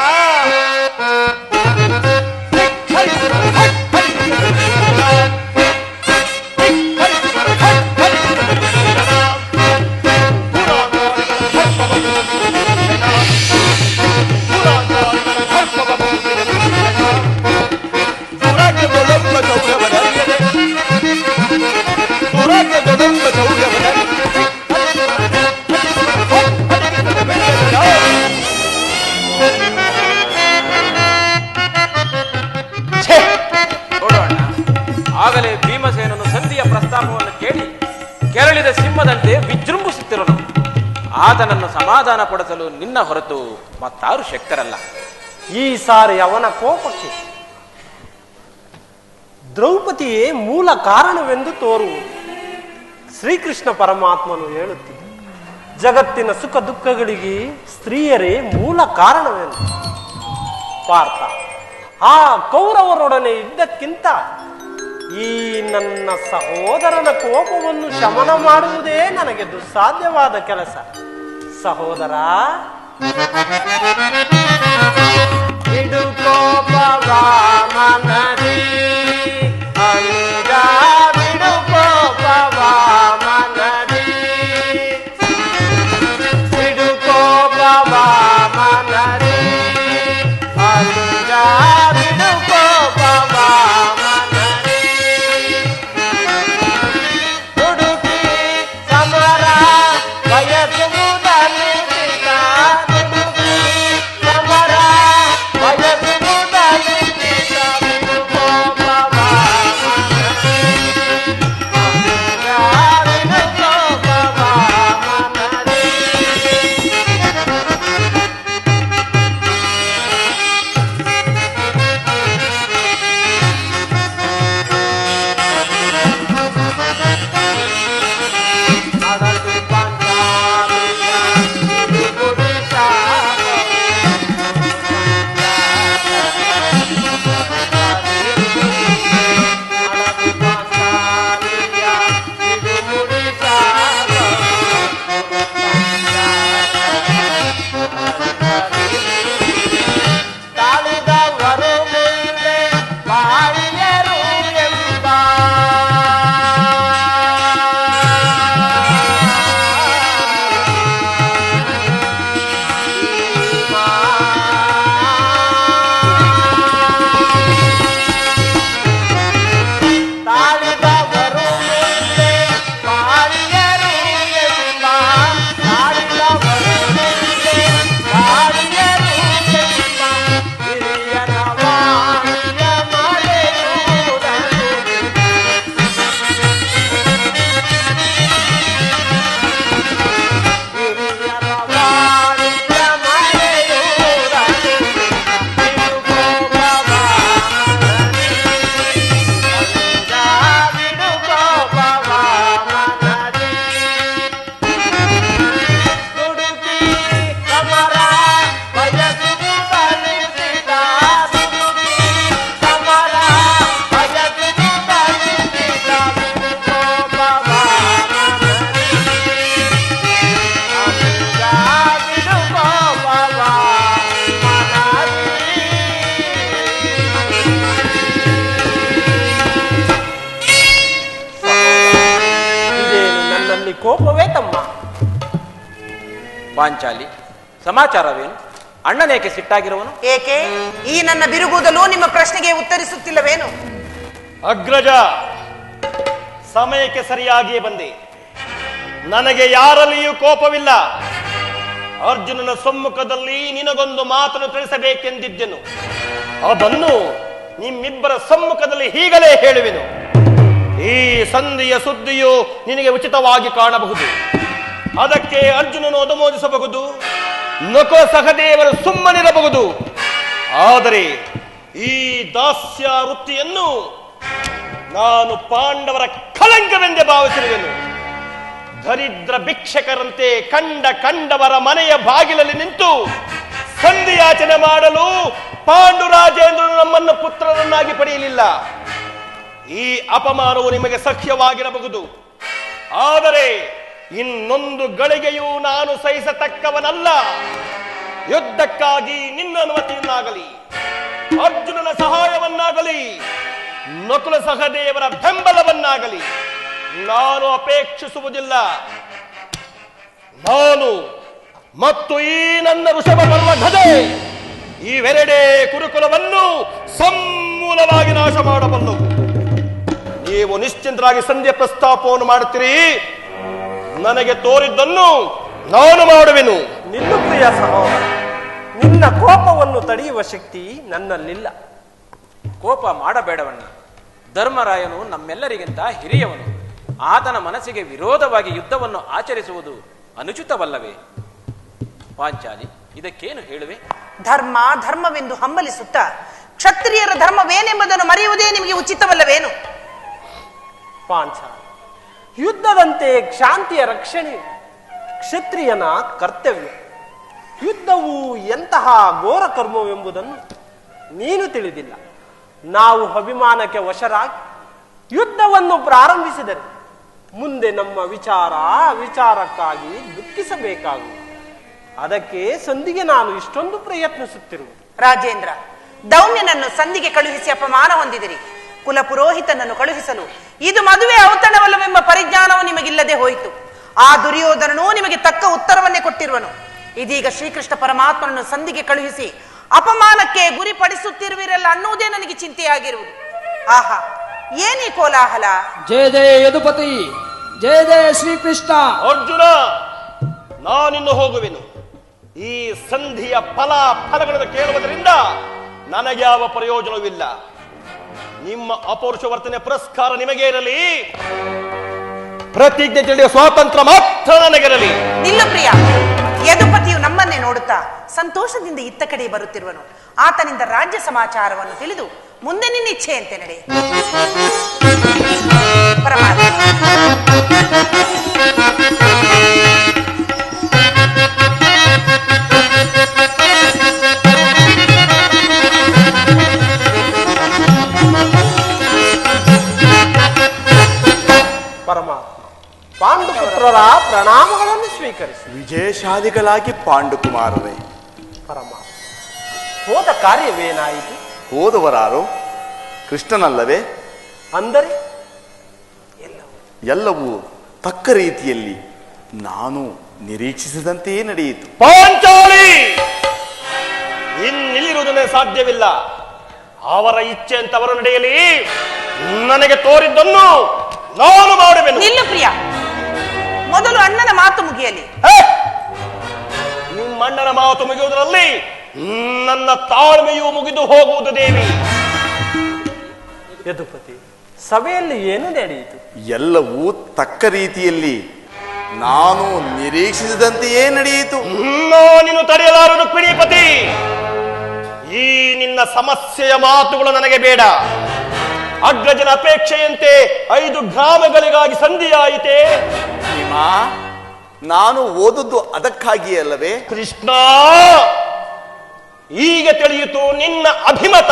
ಆಗಲೇ ಭೀಮಸೇನನು ಸಂಧಿಯ ಪ್ರಸ್ತಾಪವನ್ನು ಕೇಳಿ ಕೆರಳಿದ ಸಿಂಹದಂತೆ ವಿಜೃಂಭಿಸುತ್ತಿರನು. ಆತನನ್ನು ಸಮಾಧಾನ ಪಡಿಸಲು ನಿನ್ನ ಹೊರತು ಮತ್ತಾರು ಶಕ್ತರಲ್ಲ. ಈ ಸಾರಿ ಅವನ ಕೋಪಕ್ಕೆ ದ್ರೌಪದಿಯೇ ಮೂಲ ಕಾರಣವೆಂದು ತೋರುವುದು. ಶ್ರೀಕೃಷ್ಣ ಪರಮಾತ್ಮನು ಹೇಳುತ್ತಿದ್ದ, ಜಗತ್ತಿನ ಸುಖ ದುಃಖಗಳಿಗೆ ಸ್ತ್ರೀಯರೇ ಮೂಲ ಕಾರಣವೆಂದು. ಪಾರ್ಥ, ಆ ಕೌರವರೊಡನೆ ಇದ್ದಕ್ಕಿಂತ ಈ ನನ್ನ ಸಹೋದರನ ಕೋಪವನ್ನು ಶಮನ ಮಾಡುವುದೇ ನನಗೆ ದುಸ್ಸಾಧ್ಯವಾದ ಕೆಲಸ. ಸಹೋದರ, ಬಿಡು ಕೋಪವ ಮನದಿ ಅನುಜ ಬಿಡು ಕೋಪವ ಮನದಿ ಬಿಡು ಕೋಪವ ಮನದಿ ಅನುಜ ಬಿಡು ಕೋಪವ ಮನದಿ ದುಡುಕಿ ಸಮರ ಬಯಸುವುದನ್ನು ದುಡುಕಿ ಸಮರ ಬಯಸುವುದನ್ನು ಬಿಡು ಕೋಪವ ಮನದಿ ಅನುಜ ಬಿಡು ಕೋಪವ ಮನದಿ ಅಡದು ಪಂಚಾಲಿಯ ಬಿಡುಗುಡಿ ಅಡದು ಪಂಚಾಲಿಯ ಬಿಡುಗುಡಿ ತಾಳಿದವರು ಮುಂದೆ ಬಾಳಿಯರು ಎಂಬ ತಾಳಿದವರು ಮುಂದೆ ಬಾಳಿಯರು ಎಂಬ ತಾಳಿದವರು ಮುಂದೆ ಬಾಳಿಯರು ಎಂಬ ಹಿರಿಯರ ವಾಣಿಯ ಮರೆಯುವುದನ್ನು ಹಿರಿಯರ ವಾಣಿಯ ಮರೆಯುವುದನ್ನು ಬಿಡು ಕೋಪವ ಮನದಿ ಅನುಜ ಬಿಡು ಕೋಪವ ಮನದಿ ದುಡುಕಿ ಸಮರ ಬಯಸುವುದನ್ನು ದುಡುಕಿ ಸಮರ ಬಯಸುವುದನ್ನು ಬಿಡು ಕೋಪವ ಮನದಿ ಅನುಜ ಬಿಡು ಕೋಪವ ಇದೇನು ನನ್ನಲ್ಲಿ ಕೋಪವೇ ತಮ್ಮ? ಪಾಂಚಾಲಿ, ಸಮಾಚಾರವೇನು? ಅಣ್ಣನೇಕೆ ಸಿಟ್ಟಾಗಿರುವನು? ಏಕೆ ಈ ನನ್ನ ಬಿರುಗೂದಲು ನಿಮ್ಮ ಪ್ರಶ್ನೆಗೆ ಉತ್ತರಿಸುತ್ತಿಲ್ಲವೇನು? ಅಗ್ರಜ, ಸಮಯಕ್ಕೆ ಸರಿಯಾಗಿಯೇ ಬಂದೆ. ನನಗೆ ಯಾರಲ್ಲಿಯೂ ಕೋಪವಿಲ್ಲ. ಅರ್ಜುನನ ಸಮ್ಮುಖದಲ್ಲಿ ನಿನಗೊಂದು ಮಾತನ್ನು ತಿಳಿಸಬೇಕೆಂದಿದ್ದೆನು. ಅದನ್ನು ನಿಮ್ಮಿಬ್ಬರ ಸಮ್ಮುಖದಲ್ಲಿ ಹೀಗಲೇ ಹೇಳುವೆನು. ಈ ಸಂಧಿಯ ಸುದ್ದಿಯು ನಿನಗೆ ಉಚಿತವಾಗಿ ಕಾಣಬಹುದು. ಅದಕ್ಕೆ ಅರ್ಜುನನು ಅನುಮೋದಿಸಬಹುದು, ನಕುಲ ಸಹದೇವರು ಸುಮ್ಮನಿರಬಹುದು. ಆದರೆ ಈ ದಾಸ್ಯ ವೃತ್ತಿಯನ್ನು ನಾನು ಪಾಂಡವರ ಕಳಂಕವೆಂದೇ ಭಾವಿಸಿರುವೆನು. ದರಿದ್ರ ಭಿಕ್ಷಕರಂತೆ ಕಂಡವರ ಮನೆಯ ಬಾಗಿಲಲ್ಲಿ ನಿಂತು ಸಂಧಿಯಾಚನೆ ಮಾಡಲು ಪಾಂಡುರಾಜೇಂದ್ರನು ನಮ್ಮನ್ನು ಪುತ್ರರನ್ನಾಗಿ ಪಡೆಯಲಿಲ್ಲ. ಈ ಅಪಮಾನವು ನಿಮಗೆ ಸಖ್ಯವಾಗಿರಬಹುದು. ಆದರೆ ಇನ್ನೊಂದು ಗಳಿಗೆಯೂ ನಾನು ಸಹಿಸತಕ್ಕವನಲ್ಲ. ಯುದ್ಧಕ್ಕಾಗಿ ನಿನ್ನ ಅನುಮತಿಯನ್ನಾಗಲಿ, ಅರ್ಜುನನ ಸಹಾಯವನ್ನಾಗಲಿ, ನಕುಲ ಸಹದೇವರ ಬೆಂಬಲವನ್ನಾಗಲಿ ನಾನು ಅಪೇಕ್ಷಿಸುವುದಿಲ್ಲ. ನಾನು ಮತ್ತು ಈ ನನ್ನ ವೃಷಭ ಪರ್ವ ಗದೆ ಇವೆರಡೇ ಕುರುಕುಲವನ್ನು ಸಮೂಲವಾಗಿ ನಾಶ ಮಾಡಬಲ್ಲವು. ನೀವು ನಿಶ್ಚಿಂತರಾಗಿ ಸಂಧ್ಯಾ ಪ್ರಸ್ತಾಪವನ್ನು ಮಾಡುತ್ತೀರಿ. ನನಗೆ ತೋರಿದ್ದನ್ನು ನಾನು ಮಾಡುವೆನು. ನಿಲ್ಲು ಪ್ರಿಯ ಸಹೋದರ, ನಿನ್ನ ಕೋಪವನ್ನು ತಡೆಯುವ ಶಕ್ತಿ ನನ್ನಲ್ಲಿಲ್ಲ. ಕೋಪ ಮಾಡಬೇಡವಣ್ಣ. ಧರ್ಮರಾಯನು ನಮ್ಮೆಲ್ಲರಿಗಿಂತ ಹಿರಿಯವನು. ಆತನ ಮನಸ್ಸಿಗೆ ವಿರೋಧವಾಗಿ ಯುದ್ಧವನ್ನು ಆಚರಿಸುವುದು ಅನುಚಿತವಲ್ಲವೇ? ಪಾಂಚಾಲಿ, ಇದಕ್ಕೇನು ಹೇಳುವೆ? ಧರ್ಮವೆಂದು ಹಂಬಲಿಸುತ್ತಾ ಕ್ಷತ್ರಿಯರ ಧರ್ಮವೇನೆಂಬುದನ್ನು ಮರೆಯುವುದೇ ನಿಮಗೆ ಉಚಿತವಲ್ಲವೇನು? ಪಾಂಚಾಲ, ಯುದ್ಧದಂತೆ ಶಾಂತಿಯ ರಕ್ಷಣೆ ಕ್ಷತ್ರಿಯನ ಕರ್ತವ್ಯ. ಯುದ್ಧವು ಎಂತಹ ಘೋರ ಕರ್ಮವೆಂಬುದನ್ನು ನೀನು ತಿಳಿದಿಲ್ಲ. ನಾವು ಅಭಿಮಾನಕ್ಕೆ ವಶರಾಗಿ ಯುದ್ಧವನ್ನು ಪ್ರಾರಂಭಿಸಿದರೆ ಮುಂದೆ ನಮ್ಮ ವಿಚಾರಕ್ಕಾಗಿ ದುಃಖಿಸಬೇಕಾಗುವುದು. ಅದಕ್ಕೆ ಸಂಧಿಗೆ ನಾನು ಇಷ್ಟೊಂದು ಪ್ರಯತ್ನಿಸುತ್ತಿರುವುದು. ರಾಜೇಂದ್ರ, ದೌಮ್ಯನನ್ನು ಸಂಧಿಗೆ ಕಳುಹಿಸಿ ಅಪಮಾನ ಹೊಂದಿದಿರಿ. ಕುಲ ಪುರೋಹಿತನನ್ನು ಕಳುಹಿಸಲು ಇದು ಮದುವೆ ಔತಣವಲ್ಲವೆಂಬ ಪರಿಜ್ಞಾನವು ನಿಮಗಿಲ್ಲದೆ ಹೋಯಿತು. ಆ ದುರ್ಯೋಧನನು ನಿಮಗೆ ತಕ್ಕ ಉತ್ತರವನ್ನೇ ಕೊಟ್ಟಿರುವನು. ಇದೀಗ ಶ್ರೀಕೃಷ್ಣ ಪರಮಾತ್ಮನನ್ನು ಸಂಧಿಗೆ ಕಳುಹಿಸಿ ಅಪಮಾನಕ್ಕೆ ಗುರಿಪಡಿಸುತ್ತಿರುವಿರಲ್ಲ ಅನ್ನುವುದೇ ನನಗೆ ಚಿಂತೆಯಾಗಿರುವುದು. ಆಹಾ, ಏನಿ ಕೋಲಾಹಲ! ಜಯ ಜಯ ಯದುಪತಿ, ಜಯ ಜಯ ಶ್ರೀಕೃಷ್ಣ. ಅರ್ಜುನ, ನಾನಿನ್ನು ಹೋಗುವೆನು. ಈ ಸಂಧಿಯ ಫಲಗಳನ್ನು ಕೇಳುವುದರಿಂದ ನನಗೆ ಯಾವ ಪ್ರಯೋಜನವಿಲ್ಲ. ನಿಮ್ಮ ಅಪೌರುಷ ವರ್ತನೆ ಪುರಸ್ಕಾರ ನಿಮಗೆ ಇರಲಿ, ಪ್ರತಿಜ್ಞೆ ತಿಳಿಯುವ ಸ್ವಾತಂತ್ರ್ಯ ಮಾತ್ರ ನನಗಿರಲಿ. ನಿಲ್ಲು ಪ್ರಿಯ. ಯದುಪತಿಯು ನಮ್ಮನ್ನೇ ನೋಡುತ್ತಾ ಸಂತೋಷದಿಂದ ಇತ್ತ ಕಡೆ ಬರುತ್ತಿರುವನು. ಆತನಿಂದ ರಾಜ್ಯ ಸಮಾಚಾರವನ್ನು ತಿಳಿದು ಮುಂದೆ ನಿನ್ನ ಇಚ್ಛೆಯಂತೆ ನಡೆ. ಪರಮಾತ್ಮ ಪರಮಾತ್ಮ ಪಾಂಡುಪುತ್ರರ ಪ್ರಣಾಮಗಳನ್ನು ಸ್ವೀಕರಿಸಿ. ವಿಜಯಶಾಲಿಗಳಾಗಿ ಪಾಂಡುಕುಮಾರರೇ. ಪರಮಾತ್ಮ, ಹೋದ ಕಾರ್ಯವೇನಾಯಿತು? ಹೋದವರಾರು ಕೃಷ್ಣನಲ್ಲವೇ? ಅಂದರೆ ಎಲ್ಲವೂ ತಕ್ಕ ರೀತಿಯಲ್ಲಿ ನಾನು ನಿರೀಕ್ಷಿಸಿದಂತೆಯೇ ನಡೆಯಿತು. ಪಾಂಚಾಲಿ, ಇನ್ನಿರುವುದನ್ನೇ ಸಾಧ್ಯವಿಲ್ಲ. ಅವರ ಇಚ್ಛೆ ಅಂತವರು ನಡೆಯಲಿ. ನನಗೆ ತೋರಿದ್ದನ್ನು ನಾನು ಮಾಡುವೆನು. ನಿಲ್ಲು ಪ್ರಿಯ, ಮೊದಲು ಅಣ್ಣನ ಮಾತು ಮುಗಿಯಲಿ. ನಿಮ್ಮ ಅಣ್ಣನ ಮಾತು ಮುಗಿಯುವುದರಲ್ಲಿ ನನ್ನ ತಾಳ್ಮೆಯು ಮುಗಿದು ಹೋಗುವುದು ದೇವಿ. ಯದುಪತಿ, ಸಭೆಯಲ್ಲಿ ಏನು ನಡೆಯಿತು? ಎಲ್ಲವೂ ತಕ್ಕ ರೀತಿಯಲ್ಲಿ ನಾನು ನಿರೀಕ್ಷಿಸಿದಂತೆಯೇ ನಡೆಯಿತು. ನಾನಿನ್ನು ತಡೆಯಲಾರನು ಪಿಣಿಪತಿ. ಈ ನಿನ್ನ ಸಮಸ್ಯೆಯ ಮಾತುಗಳು ನನಗೆ ಬೇಡ. ಅಗ್ರಜನ ಅಪೇಕ್ಷೆಯಂತೆ 5 ಗ್ರಾಮಗಳಿಗಾಗಿ ಸಂಧಿಯಾಯಿತೆ. ನಾನು ಓದದ್ದು ಅದಕ್ಕಾಗಿಯೇ ಅಲ್ಲವೇ? ಕೃಷ್ಣ, ಈಗ ತಿಳಿಯಿತು ನಿನ್ನ ಅಭಿಮತ.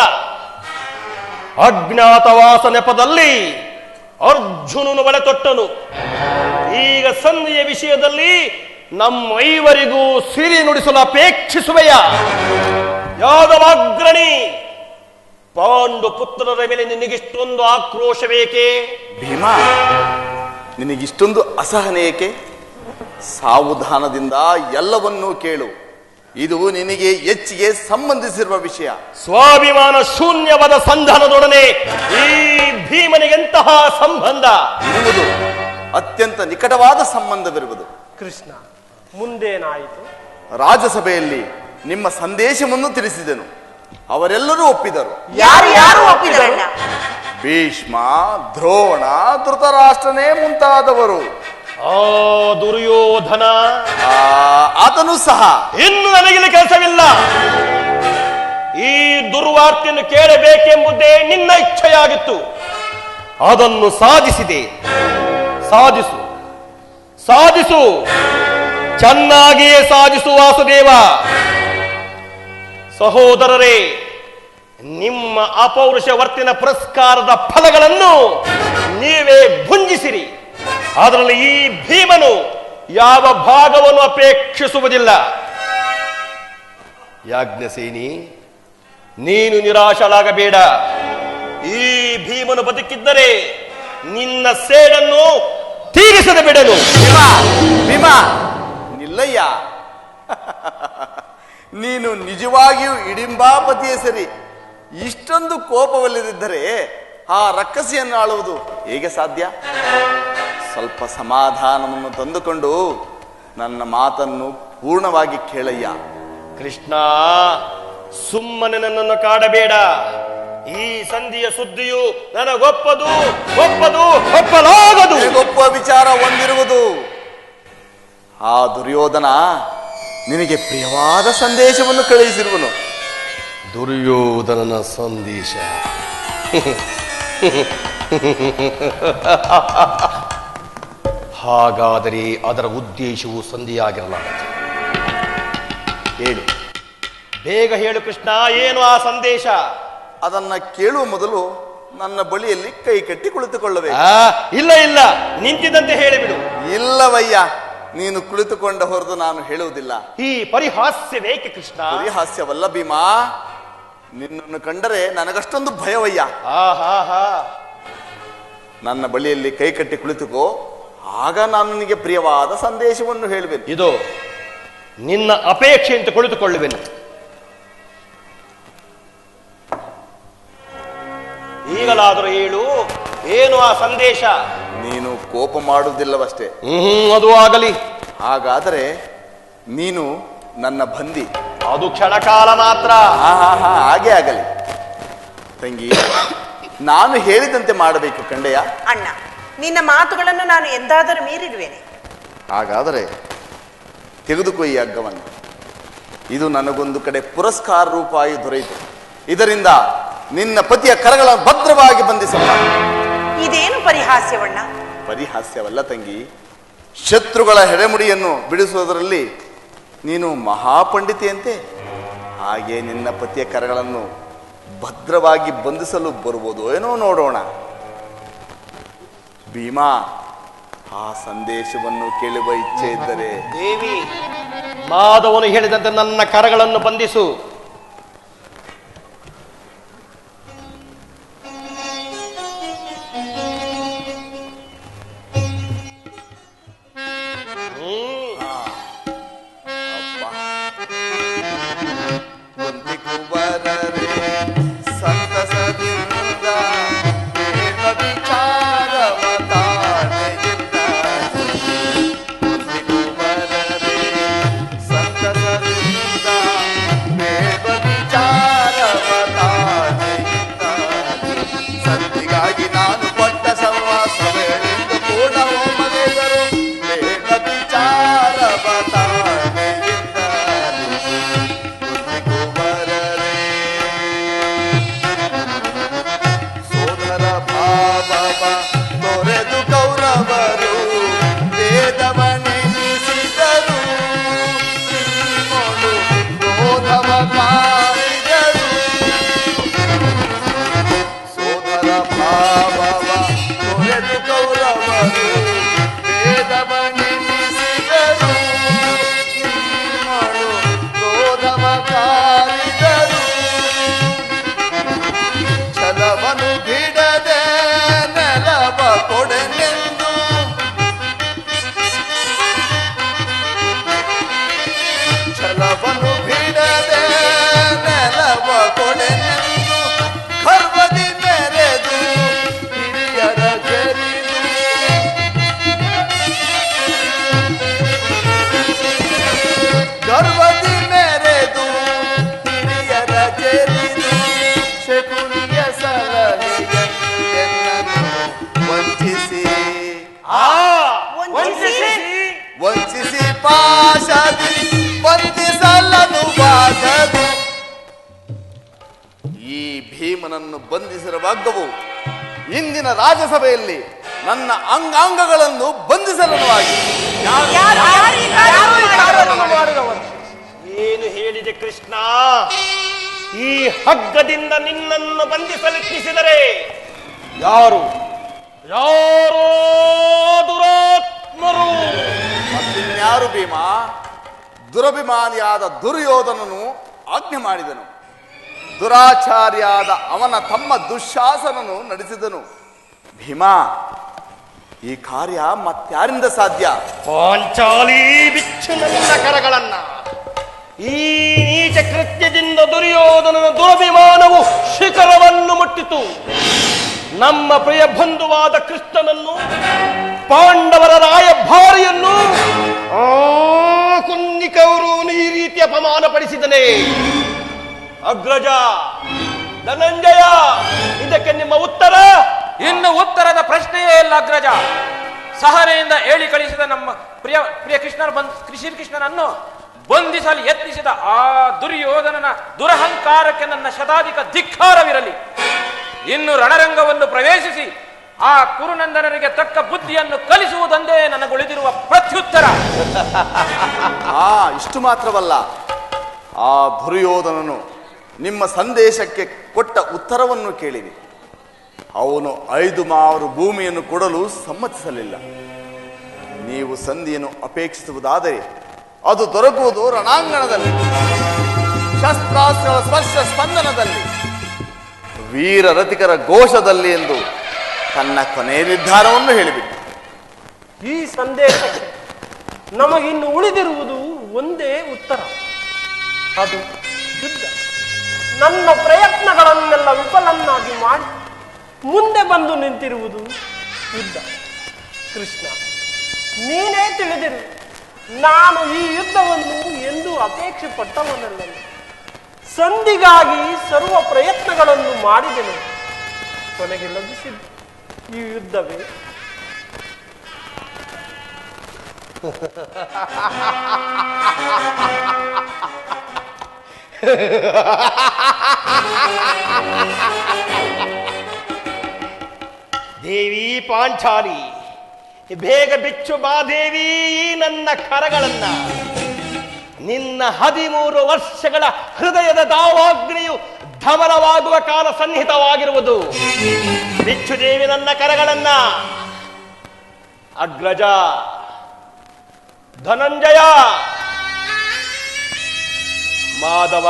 ಅಜ್ಞಾತವಾಸ ನೆಪದಲ್ಲಿ ಅರ್ಜುನನು ಬಳೆ ತೊಟ್ಟನು. ಈಗ ಸಂಧಿಯ ವಿಷಯದಲ್ಲಿ ನಮ್ಮೈವರಿಗೂ ಸಿರಿ ನುಡಿಸಲು ಅಪೇಕ್ಷಿಸುವೆಯ? ಯಾದವಾಗ್ರಣಿ, ಪಾಂಡು ಪುತ್ರರ ಮೇಲೆ ನಿನಗಿಷ್ಟೊಂದು ಆಕ್ರೋಶವೇಕೆ? ಭೀಮಾ, ನಿನಗಿಷ್ಟೊಂದು ಅಸಹನೆ ಏಕೆ? ಸಾವಧಾನದಿಂದ ಎಲ್ಲವನ್ನೂ ಕೇಳು. ಇದು ನಿನಗೆ ಹೆಚ್ಚಿಗೆ ಸಂಬಂಧಿಸಿರುವ ವಿಷಯ. ಸ್ವಾಭಿಮಾನ ಶೂನ್ಯವಾದ ಸಂಧಾನದೊಡನೆ ಈ ಭೀಮನಿಗೆಂತಹ ಸಂಬಂಧ ಇರುವುದು? ಅತ್ಯಂತ ನಿಕಟವಾದ ಸಂಬಂಧವಿರುವುದು. ಕೃಷ್ಣ, ಮುಂದೇನಾಯಿತು? ರಾಜಸಭೆಯಲ್ಲಿ ನಿಮ್ಮ ಸಂದೇಶವನ್ನು ತಿಳಿಸಿದೆನು. ಅವರೆಲ್ಲರೂ ಒಪ್ಪಿದರು. ಯಾರು ಒಪ್ಪಿದರಣ್ಣ? ಭೀಷ್ಮ, ದ್ರೋಣ, ಧೃತರಾಷ್ಟ್ರನೇ ಮುಂತಾದವರು. ಆ ದುರ್ಯೋಧನ, ಆತನು ಸಹ. ಇನ್ನು ನನಗಿಲ್ಲಿ ಕೆಲಸವಿಲ್ಲ. ಈ ದುರ್ವಾರ್ತೆಯನ್ನು ಕೇಳಬೇಕೆಂಬುದೇ ನಿನ್ನ ಇಚ್ಛೆಯಾಗಿತ್ತು. ಅದನ್ನು ಸಾಧಿಸಿದೆ. ಸಾಧಿಸು, ಸಾಧಿಸು, ಚೆನ್ನಾಗಿಯೇ ಸಾಧಿಸು ವಾಸುದೇವ. ಸಹೋದರರೇ, ನಿಮ್ಮ ಅಪೌರುಷ ವರ್ತಿನ ಪುರಸ್ಕಾರದ ಫಲಗಳನ್ನು ನೀವೇ ಭುಂಜಿಸಿರಿ. ಅದರಲ್ಲಿ ಈ ಭೀಮನು ಯಾವ ಭಾಗವನ್ನು ಅಪೇಕ್ಷಿಸುವುದಿಲ್ಲ. ಯಾಜ್ಞಸೇನಿ, ನೀನು ನಿರಾಶಳಾಗಬೇಡ. ಈ ಭೀಮನು ಬದುಕಿದ್ದರೆ ನಿನ್ನ ಸೇಡನ್ನು ತೀರಿಸದೆ ಬಿಡನು. ಭೀಮಾ, ನಿಲ್ಲಯ್ಯ. ನೀನು ನಿಜವಾಗಿಯೂ ಇಡಿಂಬಾಪತಿಯ ಸರಿ. ಇಷ್ಟೊಂದು ಕೋಪವಲ್ಲದಿದ್ದರೆ ಆ ರಕ್ಕಸಿಯನ್ನು ಆಳುವುದು ಹೇಗೆ ಸಾಧ್ಯ? ಸ್ವಲ್ಪ ಸಮಾಧಾನವನ್ನು ತಂದುಕೊಂಡು ನನ್ನ ಮಾತನ್ನು ಪೂರ್ಣವಾಗಿ ಕೇಳಯ್ಯ. ಕೃಷ್ಣ, ಸುಮ್ಮನೆ ನನ್ನನ್ನು ಕಾಡಬೇಡ. ಈ ಸಂಧಿಯ ಸುದ್ದಿಯು ಒಪ್ಪಲಾಗದು. ಒಪ್ಪುವ ವಿಚಾರ ಹೊಂದಿರುವುದು. ಆ ದುರ್ಯೋಧನ ನಿನಗೆ ಪ್ರಿಯವಾದ ಸಂದೇಶವನ್ನು ಕಳುಹಿಸಿರುವನು. ದುರ್ಯೋಧನನ ಸಂದೇಶ? ಹಾಗಾದರೆ ಅದರ ಉದ್ದೇಶವು ಸಂಧಿಯಾಗಿರಲಾರದು. ಹೇಳು, ಬೇಗ ಹೇಳು ಕೃಷ್ಣ, ಏನು ಆ ಸಂದೇಶ? ಅದನ್ನ ಕೇಳುವ ಮೊದಲು ನನ್ನ ಬಳಿಯಲ್ಲಿ ಕೈ ಕಟ್ಟಿ ಕುಳಿತುಕೊಳ್ಳಬೇಕು. ಇಲ್ಲ, ನಿಂತಿದ್ದಂತೆ ಹೇಳಿಬಿಡು. ಇಲ್ಲವಯ್ಯ, ನೀನು ಕುಳಿತುಕೊಂಡ ಹೊರತು ನಾನು ಹೇಳುವುದಿಲ್ಲ. ಈ ಪರಿಹಾಸ್ಯವೇಕೆ ಕೃಷ್ಣ? ಪರಿಹಾಸ್ಯವಲ್ಲ ಭೀಮಾ, ನಿನ್ನನ್ನು ಕಂಡರೆ ನನಗಷ್ಟೊಂದು ಭಯವಯ್ಯ. ಆಹಾ, ನನ್ನ ಬಳಿಯಲ್ಲಿ ಕೈ ಕಟ್ಟಿ ಕುಳಿತುಕೋ, ಆಗ ನಾನು ನಿನಗೆ ಪ್ರಿಯವಾದ ಸಂದೇಶವನ್ನು ಹೇಳುವೆನು. ಇದು ನಿನ್ನ ಅಪೇಕ್ಷೆಯಂತೆ ಕುಳಿತುಕೊಳ್ಳುವೆನು. ಈಗಲಾದರೂ ಹೇಳು, ಏನು ಆ ಸಂದೇಶ? ನೀನು ಕೋಪ ಮಾಡುವುದಿಲ್ಲವಷ್ಟೇ. ಅದು ಆಗಲಿ. ಹಾಗಾದರೆ ನೀನು ನನ್ನ ಬಂದಿ. ಅದು ಕ್ಷಣಕಾಲ ಮಾತ್ರ. ಹಾಗೆ ಆಗಲಿ ತಂಗಿ, ನಾನು ಹೇಳಿದಂತೆ ಮಾಡಬೇಕು ಕಂಡೆಯ. ಅಣ್ಣ, ನಿನ್ನ ಮಾತುಗಳನ್ನು ನಾನು ಎಂದಾದರೂ ಮೀರಿರುವೇನೆ? ಹಾಗಾದರೆ ತೆಗೆದುಕೊ ಈ ಹಗ್ಗವನ್ನು. ಇದು ನನಗೊಂದು ಕಡೆ ಪುರಸ್ಕಾರ ರೂಪಾಯಿ ದೊರೆಯಿತು. ಇದರಿಂದ ನಿನ್ನ ಪತಿಯ ಕರಗಳನ್ನು ಭದ್ರವಾಗಿ ಬಂಧಿಸಲ್ಲ. ಇದೇನು ಪರಿಹಾಸ್ಯವಣ್ಣ? ಪರಿಹಾಸ್ಯವಲ್ಲ ತಂಗಿ, ಶತ್ರುಗಳ ಹೆಡೆಮುಡಿಯನ್ನು ಬಿಡಿಸುವುದರಲ್ಲಿ ನೀನು ಮಹಾಪಂಡಿತೆಯಂತೆ. ಹಾಗೆ ನಿನ್ನ ಪತಿಯ ಕರಗಳನ್ನು ಭದ್ರವಾಗಿ ಬಂಧಿಸಲು ಬರುವುದು ಏನೋ ನೋಡೋಣ. ಭೀಮಾ, ಆ ಸಂದೇಶವನ್ನು ಕೇಳುವ ಇಚ್ಛೆ ಇದ್ದರೆ ದೇವಿ, ಮಾಧವನು ಹೇಳಿದಂತೆ ನನ್ನ ಕರಗಳನ್ನು ಬಂಧಿಸು. ಈ ಭೀಮನನ್ನು ಬಂಧಿಸಿರುವ ಹಗ್ಗವು ಇಂದಿನ ರಾಜ್ಯಸಭೆಯಲ್ಲಿ ನನ್ನ ಅಂಗಾಂಗಗಳನ್ನು ಬಂಧಿಸಲುವಾಗಿ. ಏನು ಹೇಳಿದೆ ಕೃಷ್ಣ? ಈ ಹಗ್ಗದಿಂದ ನಿನ್ನನ್ನು ಬಂಧಿಸಲೆತ್ತಿಸಿದರೆ ಯಾರು ಯಾರೋ ದುರಾತ್ಮರು. ಮತ್ತಿನ್ಯಾರು ಭೀಮ? ದುರಭಿಮಾನಿಯಾದ ದುರ್ಯೋಧನನು ಆಜ್ಞೆ ಮಾಡಿದನು. ದುರಾಚಾರ್ಯಾದ ಅವನ ತಮ್ಮ ದುಶ್ಯಾಸನನು ನಡೆಸಿದನು. ಭೀಮಾ, ಈ ಕಾರ್ಯ ಮತ್ಯಾರಿಂದ ಸಾಧ್ಯ? ಪಾಂಚಾಲಿ ಬಿಚ್ಚು ನನ್ನ ಕರಗಳನ್ನ. ಈ ನೀಚ ಕೃತ್ಯದಿಂದ ದುರ್ಯೋಧನನ ದುರಭಿಮಾನವು ಶಿಖರವನ್ನು ಮುಟ್ಟಿತು. ನಮ್ಮ ಪ್ರಿಯ ಬಂಧುವಾದ ಕೃಷ್ಣನನ್ನು, ಪಾಂಡವರ ರಾಯಭಾರಿಯನ್ನು ಕುನ್ನಿಕವರು ಈ ರೀತಿ ಅಪಮಾನ ಪಡಿಸಿದನೆ. ಅಗ್ರಜ, ಧನಂಜಯ, ಇದಕ್ಕೆ ನಿಮ್ಮ ಉತ್ತರ? ಇನ್ನು ಉತ್ತರದ ಪ್ರಶ್ನೆಯೇ ಇಲ್ಲ ಅಗ್ರಜ. ಸಹನೆಯಿಂದ ಹೇಳಿ ಕಳಿಸಿದ ನಮ್ಮ ಪ್ರಿಯ ಶ್ರೀಕೃಷ್ಣನನ್ನು ಬಂಧಿಸಲು ಯತ್ನಿಸಿದ ಆ ದುರ್ಯೋಧನನ ದುರಹಂಕಾರಕ್ಕೆ ನನ್ನ ಶತಾಧಿಕ ಧಿಕ್ಕಾರವಿರಲಿ. ಇನ್ನು ರಣರಂಗವನ್ನು ಪ್ರವೇಶಿಸಿ ಆ ಕುರುನಂದನರಿಗೆ ತಕ್ಕ ಬುದ್ಧಿಯನ್ನು ಕಲಿಸುವುದೊಂದೇ ನನಗುಳಿದಿರುವ ಪ್ರತ್ಯುತ್ತರ. ಇಷ್ಟು ಮಾತ್ರವಲ್ಲ, ಆ ದುರ್ಯೋಧನನು ನಿಮ್ಮ ಸಂದೇಶಕ್ಕೆ ಕೊಟ್ಟ ಉತ್ತರವನ್ನು ಕೇಳಿರಿ. ಅವನು 5 ಮಾರು ಭೂಮಿಯನ್ನು ಕೊಡಲು ಸಮ್ಮತಿಸಲಿಲ್ಲ. ನೀವು ಸಂಧಿಯನ್ನು ಅಪೇಕ್ಷಿಸುವುದಾದರೆ ಅದು ದೊರಕುವುದು ರಣಾಂಗಣದಲ್ಲಿ, ಶಸ್ತ್ರಾಸ್ತ್ರಗಳ ಸ್ಪರ್ಶ ಸ್ಪಂದನದಲ್ಲಿ, ವೀರ ರತಿಕರ ಘೋಷದಲ್ಲಿ ಎಂದು ತನ್ನ ಕೊನೆಯ ನಿರ್ಧಾರವನ್ನು ಹೇಳಿಬಿಟ್ಟು ಈ ಸಂದೇಶಕ್ಕೆ ನಮಗಿನ್ನು ಉಳಿದಿರುವುದು ಒಂದೇ ಉತ್ತರ, ಅದು ಯುದ್ಧ. ನನ್ನ ಪ್ರಯತ್ನಗಳನ್ನೆಲ್ಲ ವಿಫಲನ್ನಾಗಿ ಮಾಡಿ ಮುಂದೆ ಬಂದು ನಿಂತಿರುವುದು ಯುದ್ಧ. ಕೃಷ್ಣ, ನೀನೇ ತಿಳಿದಿರು, ನಾನು ಈ ಯುದ್ಧವನ್ನು ಎಂದೂ ಅಪೇಕ್ಷೆ ಪಟ್ಟವನಲ್ಲ. ಸಂಧಿಗಾಗಿ ಸರ್ವ ಪ್ರಯತ್ನಗಳನ್ನು ಮಾಡಿದೆನು, ಕೊನೆಗೆ ಲಭಿಸಿದ್ದು ಈ ಯುದ್ಧವೇ. ದೇವಿ ಪಾಂಚಾಲಿ, ಬೇಗ ಬಿಚ್ಚು ಬಾ ದೇವಿ ನನ್ನ ಕರಗಳನ್ನ. ನಿನ್ನ 13 ವರ್ಷಗಳ ಹೃದಯದ ದಾವಾಗ್ನಿಯು ಧಮನವಾಗುವ ಕಾಲ ಸನ್ನಿಹಿತವಾಗಿರುವುದು. ಬಿಚ್ಚು ದೇವಿ ನನ್ನ ಕರಗಳನ್ನ. ಅಗ್ರಜ, ಧನಂಜಯ, ಮಾಧವ,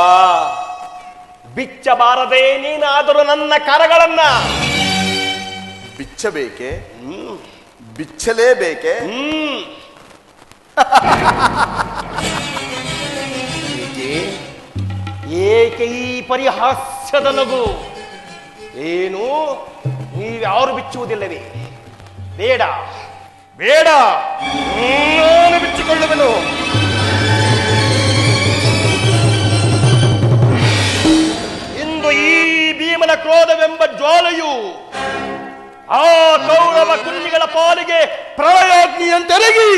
ಬಿಚ್ಚಬಾರದೆ ನೀನಾದರೂ ನನ್ನ ಕರಗಳನ್ನ. ಬಿಚ್ಚಬೇಕೆ? ಬಿಚ್ಚಲೇಬೇಕೆ? ಏಕೆ ಈ ಪರಿಹಾಸ್ಯದ ನಗು? ಏನು, ನೀವ್ಯಾರು ಬಿಚ್ಚುವುದಿಲ್ಲವೇ? ಬೇಡ ಬೇಡ, ನಾನು ಬಿಚ್ಚಿಕೊಳ್ಳುವೆನು. ಇಂದು ಈ ಭೀಮನ ಕ್ರೋಧವೆಂಬ ಜ್ವಾಲೆಯು ಆ ಕೌರವ ಕುಲ್ಲಿಗಳ ಪಾಲಿಗೆ ಪ್ರಳಯಾಗ್ನಿಯಂತೆರಗಿ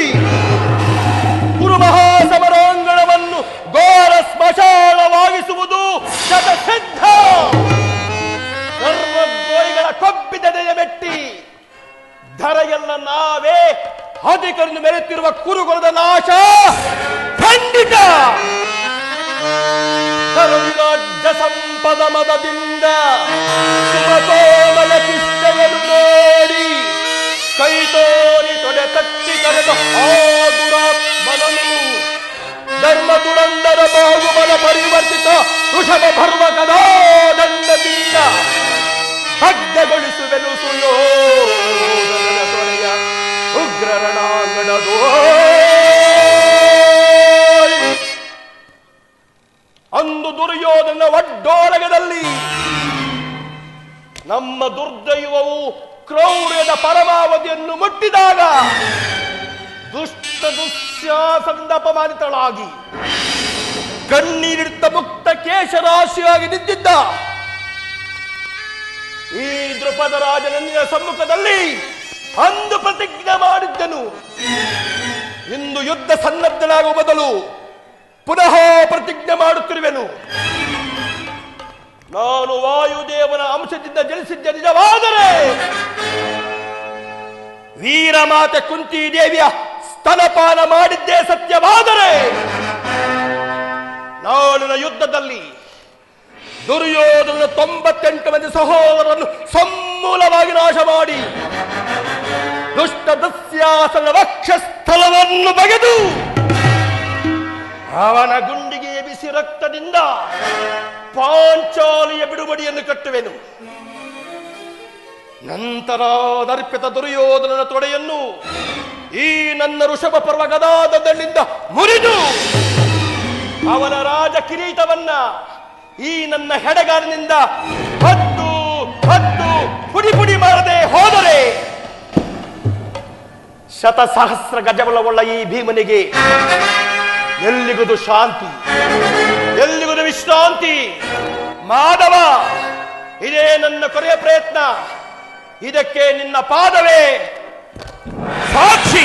ಕುರುಮಹಾಸಮರಾಂಗಣವನ್ನು ಘೋರ ಸ್ಮಶಾನವಾಗಿಸುವುದು ಶತಸಿದ್ಧ. ಸರ್ವದ್ರೋಹಿಗಳ ಕೊಬ್ಬಿದೆದೆಯ ಮೆಟ್ಟಿ ಧರೆಯಲ್ಲ ನಾವೇ ಅಧಿಕರನ್ನು ಮೆರೆತಿರುವ ಕುರುಗುಲದ ನಾಶ ಖಂಡಿತ. ರಾಜ್ಯ ಸಂಪದ ಮದದಿಂದ ಸುಮಕೋಮಲ ಕಿಷ್ಟೆಯನ್ನು ನೋಡಿ ಕೈ ತೋರಿ ತೊಡೆ ತಟ್ಟಿ ಕರೆದ ಆದುರಾತ್ಮನನು ಧರ್ಮ ದುರಂದರ ಬಾಹುಬಲ ಪರಿವರ್ತಿತ ವೃಷಭ ಭರ್ವ ಕದಾದಂಡದಿಂದ ಭಗ್ನಗೊಳಿಸುವೆನು ಸುಯೋಧನನ ತೊರೆಯ ಉಗ್ರ ರಣಾಂಗಣದೋ. ಅಂದು ದುರ್ಯೋಧನ ಒಡ್ಡೋಲಗದಲ್ಲಿ ನಮ್ಮ ದುರ್ದೈವವು ಕ್ರೌರ್ಯದ ಪರಮಾವಧಿಯನ್ನು ಮುಟ್ಟಿದಾಗ ದುಷ್ಟ ದುಶ್ಯಾಸನದಿಂದ ಅಪಮಾನಿತಳಾಗಿ ಕಣ್ಣೀರಿಡುತ್ತ ಮುಕ್ತ ಕೇಶರಾಶಿಯಾಗಿ ನಿಂತಿದ್ದ ಈ ದೃಪದ ರಾಜನ ಸಮ್ಮುಖದಲ್ಲಿ ಅಂದು ಪ್ರತಿಜ್ಞೆ ಮಾಡಿದ್ದನು. ಇಂದು ಯುದ್ಧ ಸನ್ನದ್ಧನಾಗುವ ಬದಲು ಪುನಃ ಪ್ರತಿಜ್ಞೆ ಮಾಡುತ್ತಿರುವೆನು. ನಾನು ವಾಯುದೇವನ ಅಂಶದಿಂದ ಜನಿಸಿದ್ದ ನಿಜವಾದರೆ ವೀರಮಾತೆ ಕುಂತಿ ದೇವಿಯ ಸ್ತನಪಾನ ಮಾಡಿದ್ದೇ ಸತ್ಯವಾದರೆ ನಾಳಿನ ಯುದ್ಧದಲ್ಲಿ ದುರ್ಯೋಧನ 98 ಮಂದಿ ಸಹೋದರರನ್ನು ಸಮೂಲವಾಗಿ ನಾಶ ಮಾಡಿ ದುಷ್ಟ ದುಶ್ಯಾಸನ ವಕ್ಷಸ್ಥಲವನ್ನು ಬಗೆದು ಅವನ ಗುಂಡಿಗೆ ಬಿಸಿ ರಕ್ತದಿಂದ ಪಾಂಚಾಲಿಯ ಬಿಡುಗಡೆಯನ್ನು ಕಟ್ಟುವೆನು. ನಂತರ ದರ್ಪಿತ ದುರ್ಯೋಧನನ ತೊಡೆಯನ್ನು ಈ ನನ್ನ ಋಷಭ ಪರ್ವ ಗದಾದಂಡದಿಂದ ಮುರಿದು ಅವನ ರಾಜ ಕಿರೀಟವನ್ನ ಈ ನನ್ನ ಹೆಡಗಾಲಿನಿಂದ ಹತ್ತು ಹತ್ತು ಪುಡಿ ಪುಡಿ ಮಾಡದೆ ಹೋದರೆ ಶತಸಹಸ್ರ ಗಜಬಲವುಳ್ಳ ಈ ಭೀಮನಿಗೆ ಎಲ್ಲಿಗುದು ಶಾಂತಿ, ಎಲ್ಲಿಗುದು ವಿಶ್ರಾಂತಿ. ಮಾಧವ, ಇದೇ ನನ್ನ ಕೊನೆಯ ಪ್ರಯತ್ನ. ಇದಕ್ಕೆ ನಿನ್ನ ಪಾದವೇ ಸಾಕ್ಷಿ.